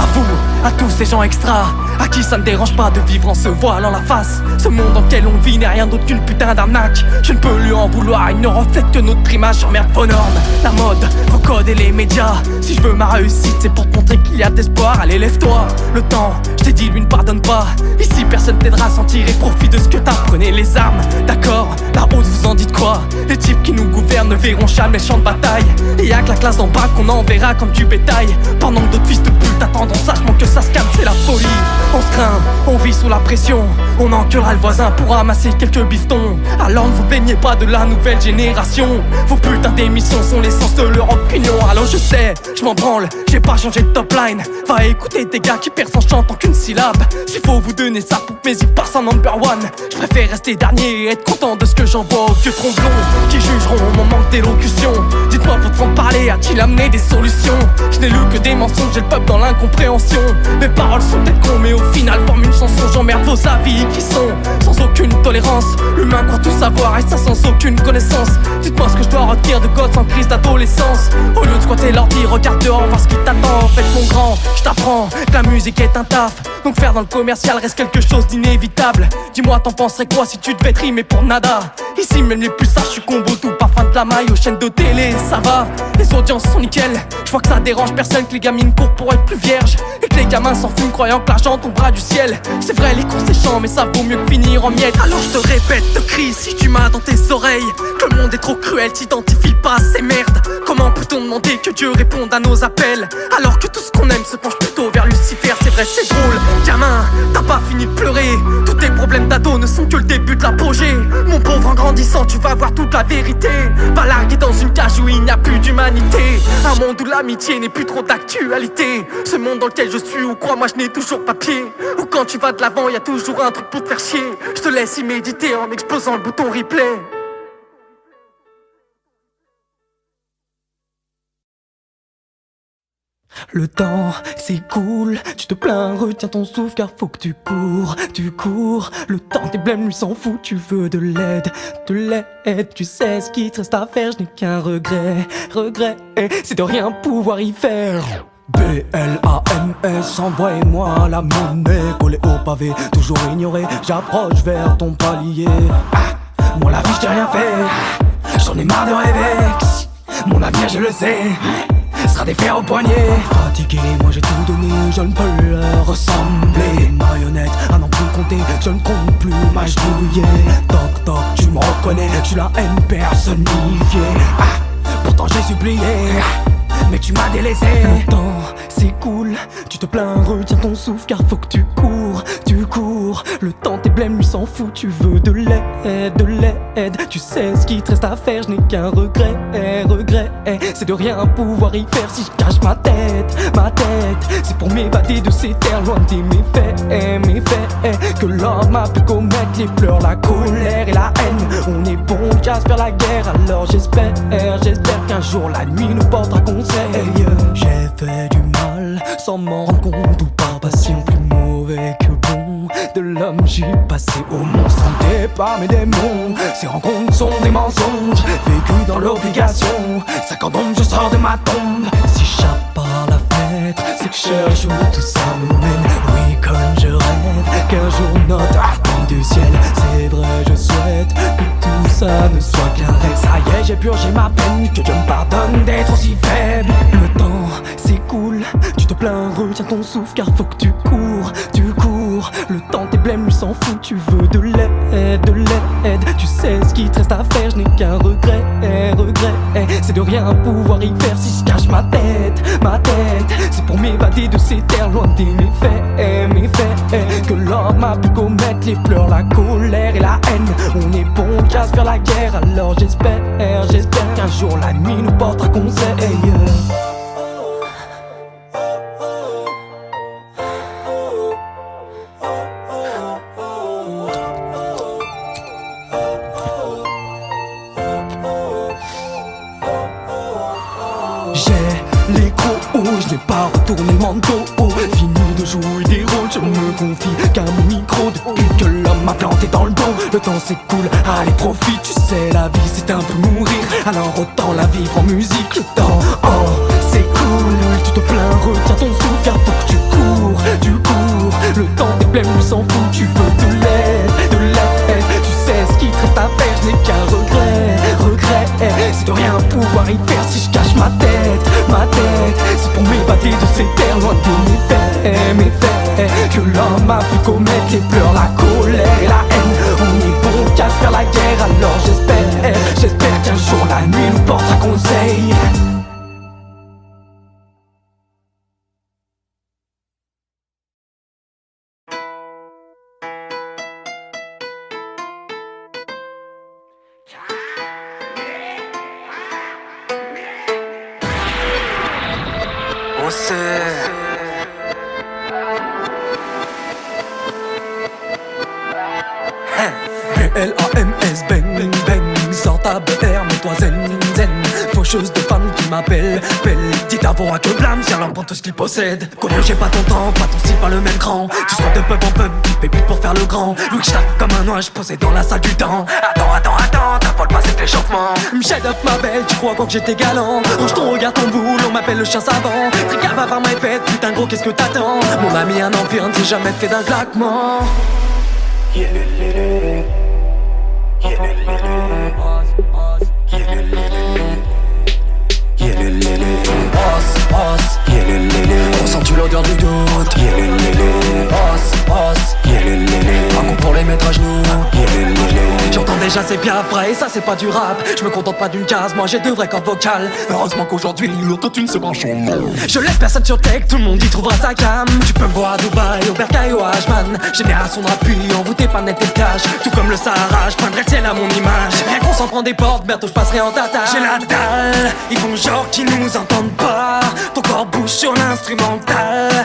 Speaker 4: à vous, à tous ces gens extra, à qui ça ne dérange pas de vivre en se voilant la face. Ce monde dans lequel on vit n'est rien d'autre qu'une putain d'arnaque. Je ne peux lui en vouloir, il ne reflète que notre image. J'emmerde vos normes, la mode, vos codes et les médias. Si je veux ma réussite, c'est pour te montrer qu'il y a d'espoir. Allez lève-toi, le temps, je t'ai dit lui ne pardonne pas. Ici personne t'aidera à s'en tirer profit de ce que t'as. Prenez les armes, d'accord, la haute vous en dites quoi? Les types qui nous gouvernent ne verront jamais le champ de bataille. Et y'a que la classe d'en bas qu'on enverra comme du bétail. Pendant que d'autres fils de pute attendront sagement que ça se calme, c'est la folie. On se craint, on vit sous la pression. On enculera le voisin pour ramasser quelques bifetons. Alors ne vous plaignez pas de la nouvelle génération. Vos putains d'émissions sont l'essence de leur opinion. Alors je sais, je m'en branle, j'ai pas changé de top line. Va écouter des gars qui percent en chantant qu'une syllabe. S'il faut vous donner ça pour que mes hits passent en number one, je préfère rester dernier et être content de ce que j'envoie aux vieux tromblons qui jugeront mon manque d'élocution. Dites-moi votre franc-parler a-t-il amené des solutions? Je n'ai lu que des mensonges, j'ai le peuple dans l'incompréhension. Mes paroles sont peut-être cons mais au final forment une chanson. J'emmerde vos avis qui sont sans aucune tolérance. L'humain croit tout savoir et ça sans aucune connaissance. Dites-moi ce que je dois retenir de gosse en crise d'adolescence. Au lieu de squatter l'ordi, regarde dehors, voir ce qui t'attend. En fait mon grand, je t'apprends que la musique est un taf. Donc faire dans le commercial reste quelque chose d'inévitable. Dis-moi t'en penserais quoi si tu devais trimer pour nada? Ici même les plus sages, je suis combo tout parfum de la maille aux chaînes de télé, ça va. Les audiences sont nickel, je vois que ça dérange personne que les gamines courent pour être plus vierges. Et que les gamins s'en fument croyant que l'argent tombera du ciel. C'est vrai les cours c'est chiant mais ça vaut mieux que finir en miettes. Alors je te répète, te crie si tu m'as dans tes oreilles que le monde est trop cruel, t'identifie pas à ces merdes. Comment peut-on demander que Dieu réponde à nos appels alors que tout ce qu'on aime se penche plutôt vers Lucifer? C'est vrai c'est drôle, gamin, t'as pas fini de pleurer. Tous tes problèmes d'ado ne sont que le début de l'apogée. Mon pauvre en grandissant tu vas voir toute la vérité. Pas largué dans une cage où il n'y a plus d'humanité. Un monde où l'amitié n'est plus trop d'actualité. Ce monde dans lequel je suis où crois-moi je n'ai toujours pas pied. Où quand tu vas de l'avant y a toujours un truc pour te faire chier. Je te laisse y méditer en explosant le bouton replay.
Speaker 1: Le temps s'écoule, tu te plains, retiens ton souffle car faut que tu cours. Le temps tes blêmes lui s'en fout, tu veux de l'aide, tu sais ce qui te reste à faire, je n'ai qu'un regret, c'est de rien pouvoir y faire. BLAMS, envoie-moi la monnaie, collée au pavé, toujours ignoré, j'approche vers ton palier. Moi la vie je t'ai rien fait, j'en ai marre de rêver, mon avenir je le sais, sera des fers au poignet. Fatigué, moi j'ai tout donné, je ne peux leur ressembler. Marionnette, à n'en plus compter, je ne compte plus m'agenouiller. Toc toc, tu me reconnais, je suis la haine personnifiée. Pourtant j'ai supplié, mais tu m'as délaissé. Le temps s'écoule, tu te plains, retiens ton souffle car faut que tu cours. Le temps tes blêmes lui s'en fout, tu veux de l'aide, tu sais ce qui te reste à faire, je n'ai qu'un regret, c'est de rien pouvoir y faire. Si je cache ma tête, c'est pour m'évader de ces terres loin des méfaits, que l'homme a pu commettre les pleurs, la colère et la haine. On est bon, casse vers la guerre, alors j'espère qu'un jour la nuit nous portera conseil. J'ai fait du mal sans m'en rendre compte, ou par passion plus mauvais que bon. De l'homme j'ai passé au monstre, hanté par mes démons. Ces rencontres sont des mensonges, vécu dans l'obligation. 50 ans je sors de ma tombe. Si j'échappe par la fenêtre, c'est que je cherche où tout ça me mène. Oui comme je rêve qu'un jour notre tombe du ciel. C'est vrai je souhaite que tout ça ne soit qu'un rêve. Ça y est j'ai purgé ma peine, que Dieu me pardonne d'être aussi faible. Le temps s'écoule, tu te plains, retiens ton souffle car faut que tu cours. Le temps tes blêmes lui s'en fout, tu veux de l'aide, tu sais ce qui te reste à faire, je n'ai qu'un regret, c'est de
Speaker 4: de rien pouvoir y faire si je cache ma tête. C'est pour m'évader de ces terres loin des méfaits que l'homme a pu commettre les pleurs, la colère et la haine. On est bon qu'à se faire la guerre, alors j'espère qu'un jour la nuit nous portera conseil. J'ai l'écho haut, je n'ai pas retourné le manteau haut. Fini de jouer des rôles, je me confie qu'à mon micro. Depuis que l'homme m'a planté dans le dos, le temps s'écoule, allez profite. Tu sais la vie c'est un peu mourir, alors autant la vivre en musique. Le temps, c'est cool, tu te plains, retiens ton souffle car faut que tu cours. Le temps des blêmes, on s'en fout, tu veux de l'aide. Tu sais ce qu'il te reste à faire, je n'ai qu'un regret, c'est de rien pouvoir y faire si je cache ma tête. C'est pour m'évader de ces terres loin des méfaits que l'homme a pu commettre les pleurs, la colère et la haine. On est bon qu'à se faire la guerre, alors j'espère qu'un jour la nuit nous portera conseil. B-L-A-M-S, bang, bang. Sors ta BR, mets-toi zen. Faucheuse de femmes qui m'appellent, dites à vos que blâme, si leur prend tout ce qu'ils possèdent. Connais, j'ai pas ton temps, pas ton style, pas le même cran. Tu seras de pub en pub, baby pour faire le grand. Louis que j'tape comme un nuage posé dans la salle du temps. Attends, t'affole pas, c'est l'échauffement. Shut up ma belle, tu crois quoi que j'étais galant? Range ton regard, ton boule, on m'appelle le chien savant. Tricard, bavard, my pet, putain gros, qu'est-ce que t'attends? Mon ami, un empire ne s'est jamais fait d'un claquement. Ressens-tu l'odeur du doute? Un coup pour les mettre à genoux. J'entends déjà ces biafras et ça c'est pas du rap. Je me contente pas d'une case, moi j'ai deux vrais cordes vocales. Heureusement qu'aujourd'hui l'autotune se branche en moi. Je laisse personne sur tech, tout le monde y trouvera sa cam. Tu peux me voir à Dubaï, au Bercail, au Hman. Génération de rappui, envoûté par net et cash. Tout comme le Sahara, je peindrai le ciel à mon image. Rien qu'on s'en prend des portes, bientôt je passerai en tata. J'ai la dalle, ils font genre qu'ils nous entendent pas. Ton corps bouge sur l'instrumental.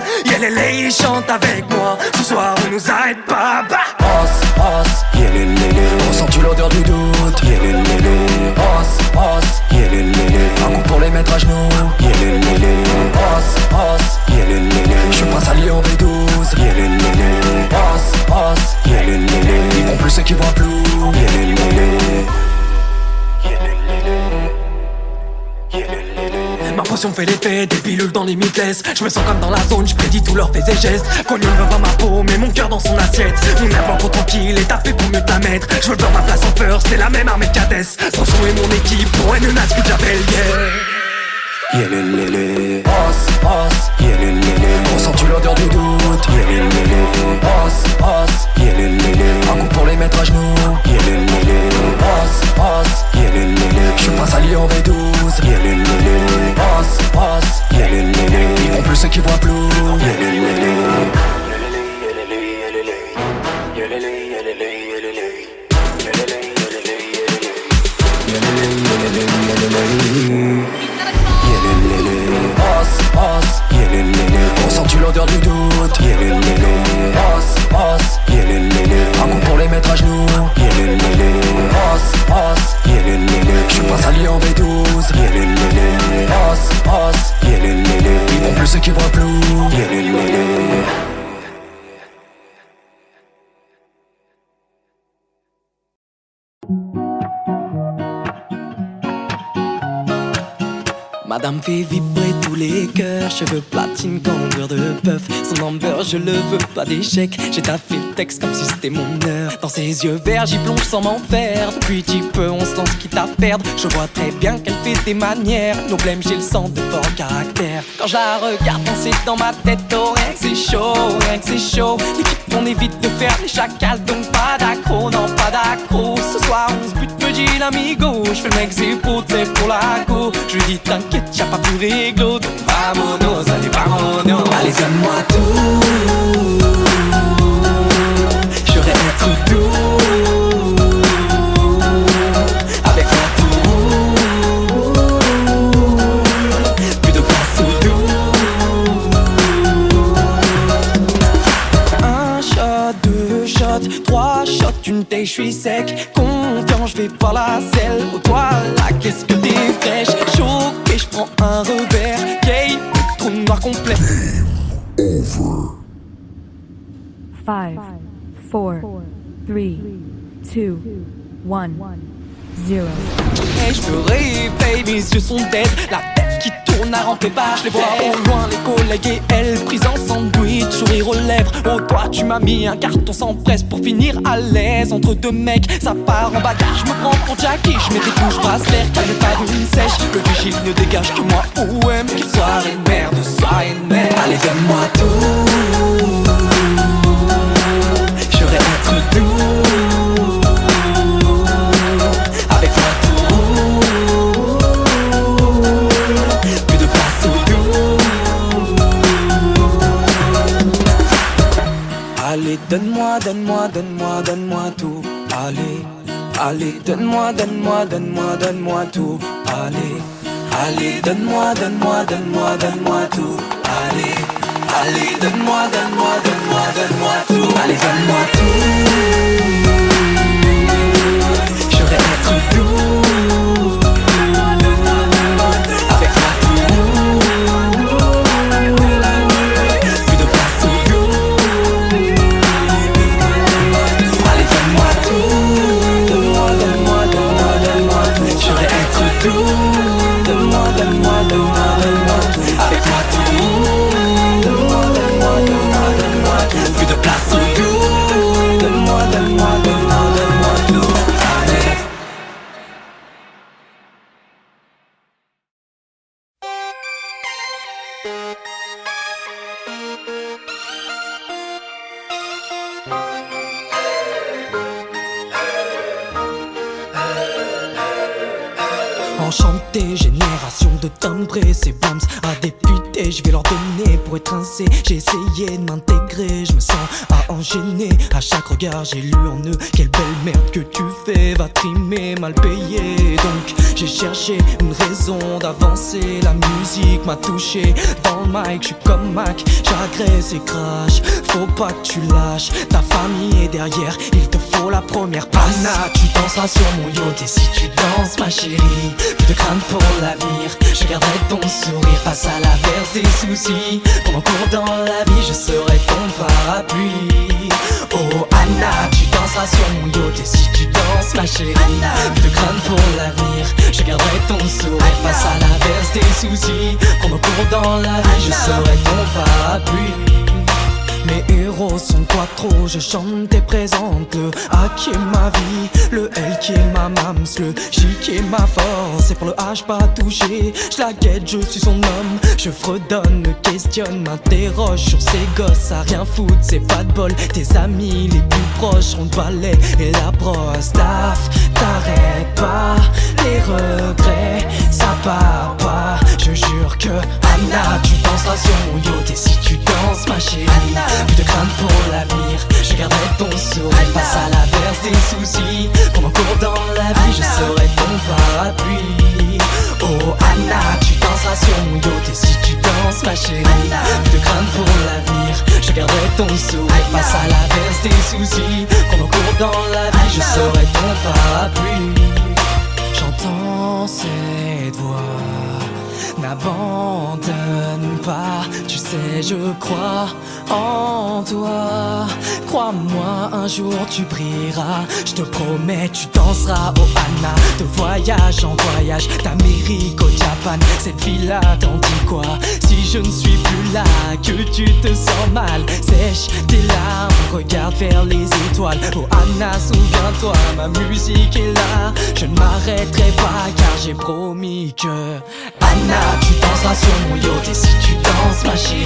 Speaker 4: Ils chantent avec moi. Ce soir on nous arrête pas. Ressens-tu l'odeur du doute? Un coup pour les mettre à genoux. Je suis prince allié en V12. Ils vont plus ceux qui voient flou. Ma potion fait l'effet des pilules dans les limitless. Je me sens comme dans la zone, je prédis tous leurs faits et gestes. Connu ne veut pas ma peau, mais mon cœur dans son assiette. Mon nerf trop tranquille et t'as fait pour mieux te la mettre. Je veux beurre ma place en peur, c'est la même armée de cadesse. Sanson et mon équipe, pour une menace que j'appelle Ressens-tu l'odeur du doute? Un coup pour les mettre à genoux. Je suis prince allié en V12. Ils vont plus ceux qui voient flou. Ressens-tu l'odeur du doute? Un coup pour les mettre à genoux. Je suis prince allié en V12. Ils vont plus ceux qui voient flou. Madame fait vibrer tous les cœurs, cheveux platine, cambrure de bœuf. Son amber, je le veux, pas d'échec. J'ai taffé le texte comme si c'était mon heure. Dans ses yeux verts, j'y plonge sans m'en faire. Depuis petit peu, on se lance quitte à perdre. Je vois très bien qu'elle fait des manières. Nos blêmes, j'ai le sang de fort caractère. Quand je la regarde, on sait dans ma tête, oh rien que c'est chaud, rien que c'est chaud. L'équipe qu'on évite de faire les chacals. Donc pas d'accro, non pas d'accro. Ce soir on se bute, me dit l'amigo. Je fais le mec zépo, t'es pour la go. Je lui dis t'inquiète, y'a pas plus réglo. Donc vamonos, allez vamonos.
Speaker 3: Allez donne-moi tout. Je rêve d'être doux. Avec moi tout. Plus de place au doux.
Speaker 4: Un shot, deux shots, trois shots, une taille, je suis sec. Confiant, je vais voir la selle. Oh toi là, qu'est-ce que t'es fraîche. Choqué, je prends un revers. Gay, trou noir complet.
Speaker 7: 5, 4, 3, 2, 1, 0.
Speaker 4: Hey, je me réveille, mes yeux sont dead. La tête qui tourne à ramper pas. Je les vois au loin, les collègues et elle prise en sandwich, sourire aux lèvres. Oh toi tu m'as mis un carton sans presse pour finir à l'aise entre deux mecs. Ça part en bagarre, je me prends pour Jackie. Je mets des couches bracelets, calme pas d'une sèche. Le vigile ne dégage que moi. OM, quelle soirée de merde, soirée de merde.
Speaker 3: Allez donne-moi tout. Je rêve d'être doux. Avec moi tout. Plus de place au doux.
Speaker 4: Allez donne-moi, donne-moi, donne-moi, donne-moi tout. Allez, allez donne-moi, donne-moi, donne-moi, donne-moi tout. Allez, allez donne-moi, donne-moi, donne-moi, donne-moi tout. Allez, allez donne-moi, donne-moi, donne-moi, donne-moi tout.
Speaker 3: Allez donne-moi tout. Je rêve d'être doux. Avec moi tout. Plus de place au doux. Allez donne-moi tout. Donne-moi, donne-moi, donne-moi, donne-moi tout. Je rêve d'être doux. Donne-moi, donne-moi, donne-moi, donne-moi tout. Avec moi tout. Donne-moi, donne-moi, donne-moi, donne-moi tout. Plus de place au doux. Donne-moi, donne-moi, donne-moi, donne-moi tout. Allez.
Speaker 1: Enchanté, génération de timbrés, ces bombs à députés, je vais leur donner pour être rincé. J'ai essayé de m'intégrer, je me sens à enchaîner. À chaque regard, j'ai lu en eux, quelle belle merde que tu fais, va trimer, mal payé. Donc j'ai cherché une raison d'avancer, la musique m'a touché. Dans le mic, je suis comme Mac, j'agresse et crache. Faut pas que tu lâches, ta famille est derrière, il te faut la première passe. Anna, tu danseras sur mon yacht et si tu danses ma chérie, plus de crainte pour l'avenir, je garderai ton sourire face à l'averse des soucis. Pendant cours dans la vie, je serai ton parapluie. Oh Anna, tu danseras sur mon yacht et si tu danses ma chérie, plus de crainte pour l'avenir, je garderai ton sourire face à l'averse des soucis. Pendant cours dans la vie, je serai ton parapluie. Mes héros sont quattro, je chante et présente le A qui est ma vie, le L qui est ma mams, le J qui est ma force. Et pour le H pas touché, je la guette, je suis son homme. Je fredonne, me questionne, m'interroge sur ces gosses à rien foutre, c'est pas de bol. Tes amis les plus proches sont de balai et la brosse. Staff, t'arrêtes pas, les regrets, ça part pas. Je jure que Anna, tu danseras sur mon yacht et si tu danses ma chérie, plus de crainte pour l'avenir, je garderai ton sourire face à l'averse des soucis. Pendant cours dans la vie, je serai ton parapluie. Oh Anna, tu danseras sur mon yacht et si tu danses ma chérie, plus de crainte pour l'avenir, je garderai ton sourire face à l'averse des soucis. Pendant cours dans la vie, je serai ton parapluie. J'entends cette voix, n'abandonne pas, tu sais je crois en toi. Crois-moi, un jour tu brilleras, je te promets tu danseras. Oh Anna, de voyage en voyage, d'Amérique au Japan, cette vie-là t'en dit quoi? Si je ne suis plus là, que tu te sens mal, sèche tes larmes, regarde vers les étoiles. Oh Anna, souviens-toi, ma musique est là, je ne m'arrêterai pas car j'ai promis que Anna, tu danseras sur mon yacht et si tu danses danses ma chérie.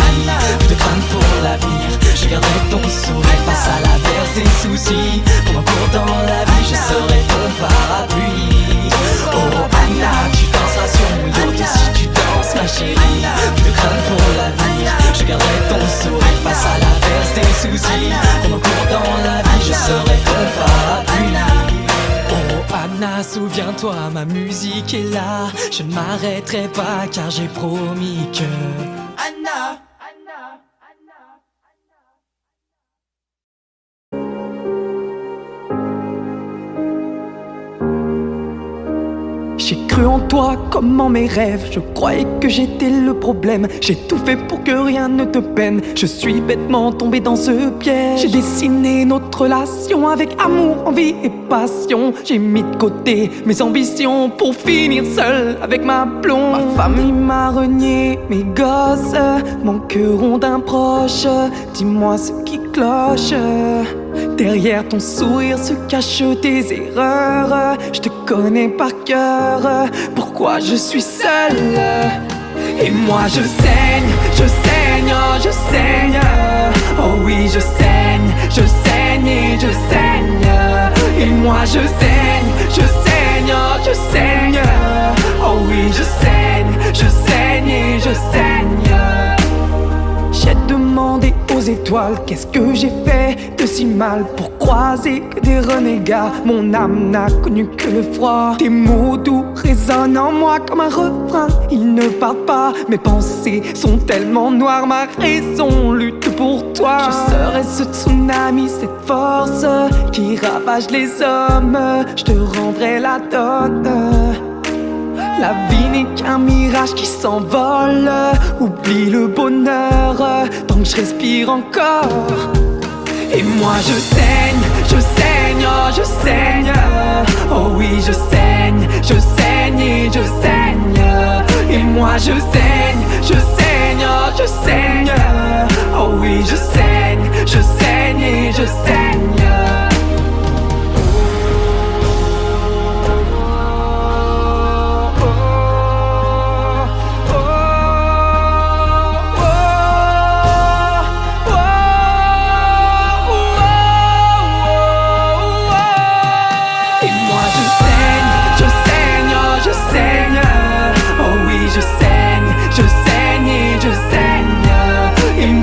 Speaker 1: Plus de crainte pour l'avenir, je garderai ton sourire face à l'averse des soucis. Pendant cours dans la vie, je serai ton parapluie. Oh Anna, tu danseras sur mon yacht si tu danses ma chérie. Plus de crainte pour l'avenir, je garderai ton sourire face à l'averse des soucis. Pendant cours dans la vie, je serai ton parapluie. Oh Anna, souviens-toi, ma musique est là. Je ne m'arrêterai pas car j'ai promis que Anna.
Speaker 4: J'ai cru en toi comme en mes rêves. Je croyais que j'étais le problème. J'ai tout fait pour que rien ne te peine. Je suis bêtement tombé dans ce piège. J'ai dessiné notre relation avec amour, envie et passion. J'ai mis de côté mes ambitions pour finir seul avec ma blonde. Ma famille m'a renié, mes gosses manqueront d'un proche. Dis-moi ce qui cloche. Derrière ton sourire se cachent tes erreurs. Je te connais par cœur. Pourquoi je suis seul? Et moi je saigne, oh je saigne. Oh oui je saigne et je saigne. Et moi je saigne, oh je saigne. Oh oui je saigne et je saigne. J'ai demandé aux étoiles qu'est-ce que j'ai fait de si mal pour croiser que des renégats. Mon âme n'a connu que le froid. Tes mots doux résonnent en moi comme un refrain. Ils ne parlent pas, mes pensées sont tellement noires. Ma raison lutte pour toi. Je serai ce tsunami, cette force qui ravage les hommes. Je te rendrai la donne. La vie n'est qu'un mirage qui s'envole. Oublie le bonheur tant que je respire encore. Et moi je saigne, oh je saigne. Oh oui je saigne et je saigne. Et moi je saigne, oh je saigne. Oh oui je saigne et je saigne.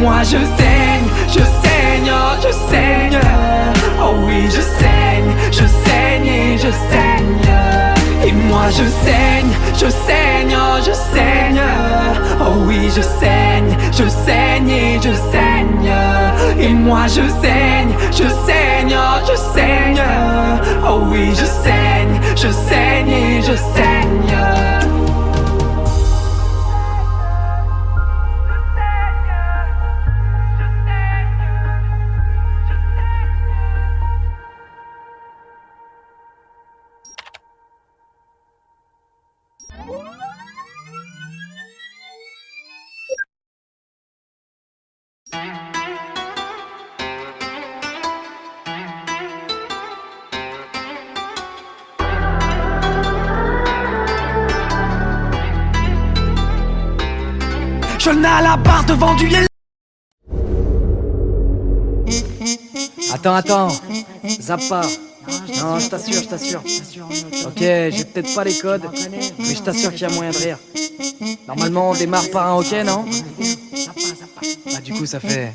Speaker 4: Moi je saigne, oh je saigne. Oh oui je saigne et je saigne. Et moi je saigne, oh je saigne. Oh oui je saigne et je saigne. Et moi je saigne, oh je saigne. Oh oui je saigne et je saigne. Je n'ai à la barre devant du yel.
Speaker 5: Attends, zappe pas. Non, je t'assure. Ok, j'ai peut-être pas les codes, mais je t'assure qu'il y a moyen de rire. Normalement, on démarre par un ok, non? Ah, du coup, ça fait...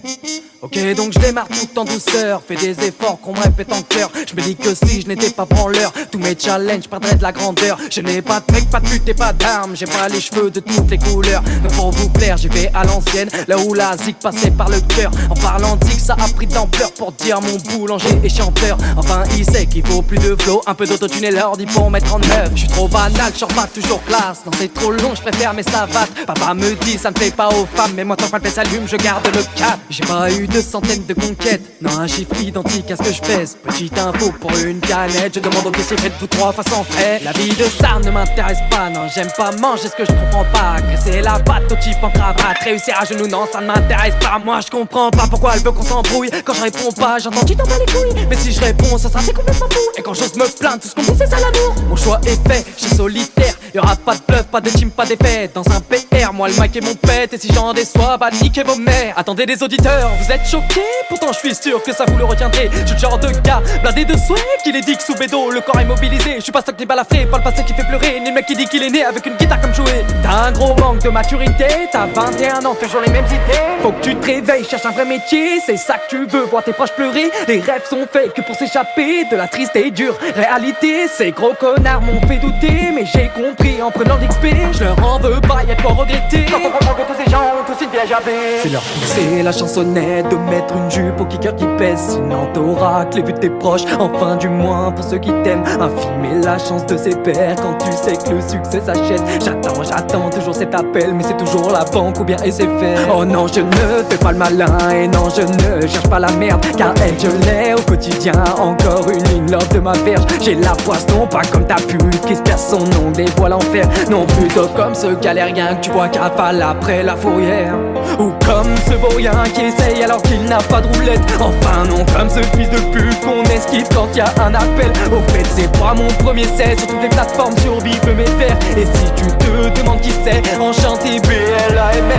Speaker 5: Ok, donc je démarre tout en douceur. Fais des efforts qu'on me répète en cœur. Je me dis que si je n'étais pas branleur, tous mes challenges perdraient de la grandeur. Je n'ai pas de mec, pas de pute et pas d'armes. J'ai pas les cheveux de toutes les couleurs. Donc pour vous plaire, j'ai fait à l'ancienne, là où la zik passait par le cœur. En parlant de zik, ça a pris d'ampleur pour dire mon boulanger et chanteur. Enfin, il sait qu'il faut plus de flow, un peu d'autotune et l'ordi pour mettre en œuvre. Je suis trop banal, je sors pas toujours classe. Non, c'est trop long, je préfère mes savates. Papa me dit, ça ne plaît pas aux femmes, mais moi tant que ma s'allume, je garde le cap. J'ai pas eu de centaines de conquêtes, non un chiffre identique à ce que je pèse. Petite info pour une canette, je demande au caissier faites vous 3 fois sans frais. La vie de star ne m'intéresse pas, non j'aime pas manger ce que je comprends pas. Casser la patte au type en cravate, réussir à genoux, non ça ne m'intéresse pas. Moi je comprends pas pourquoi elle veut qu'on s'embrouille. Quand je réponds pas, j'entends tu t'en bats les couilles. Mais si je réponds, ça sera complètement fou. Et quand j'ose me plaindre, tout ce qu'on dit c'est ça l'amour. Mon choix est fait, je suis solitaire.
Speaker 4: Y'aura pas de bluff, pas de team, pas d'effet. Dans un PR, moi le mic est mon pet. Et si j'en déçois, bah niquez vos mères. Attendez les auditeurs, vous êtes choqués? Pourtant je suis sûr que ça vous le retiendrez. Je suis le genre de gars blindé de souhait qu'il est dit que sous bédo, le corps est mobilisé. Je suis pas stock des balafrés, pas le passé qui fait pleurer, ni le mec qui dit qu'il est né avec une guitare comme jouet. T'as un gros manque de maturité, t'as 21 ans, toujours les mêmes idées. Faut que tu te réveilles, cherche un vrai métier, c'est ça que tu veux, voir tes proches pleurer. Les rêves sont faits que pour s'échapper de la triste et dure réalité. Ces gros connards m'ont fait douter, mais j'ai compris en prenant l'XP. Je leur en veux pas, y'a de quoi regretter. Quand on comprend que tous ces gens ont tous une piège à baie. C'est leur pousser la chansonnette, de mettre une jupe au kicker qui pèse. Sinon t'auras que les vues de tes proches, enfin du moins pour ceux qui t'aiment. Infirmer la chance de ses pairs quand tu sais que le succès s'achète. J'attends toujours cet appel, mais c'est toujours la banque ou bien SFR. Oh non, je ne fais pas le malin, et non, je ne cherche pas la merde, car elle, je l'ai au quotidien. Encore une ligne love de ma verge. J'ai la poisse, non pas comme ta pute qui se perce son nom, des voiles en fer. Non, plutôt comme ce galérien que tu vois cavale après la fourrière. Ou comme ce vaurien qui essaye alors qu'il n'a pas de roulette. Enfin non, comme ce fils de pute qu'on esquive quand y a un appel. Au fait, c'est pas mon premier set, sur toutes les plateformes survivent mes fers. Et si tu te demandes qui c'est, enchanté BLAMS.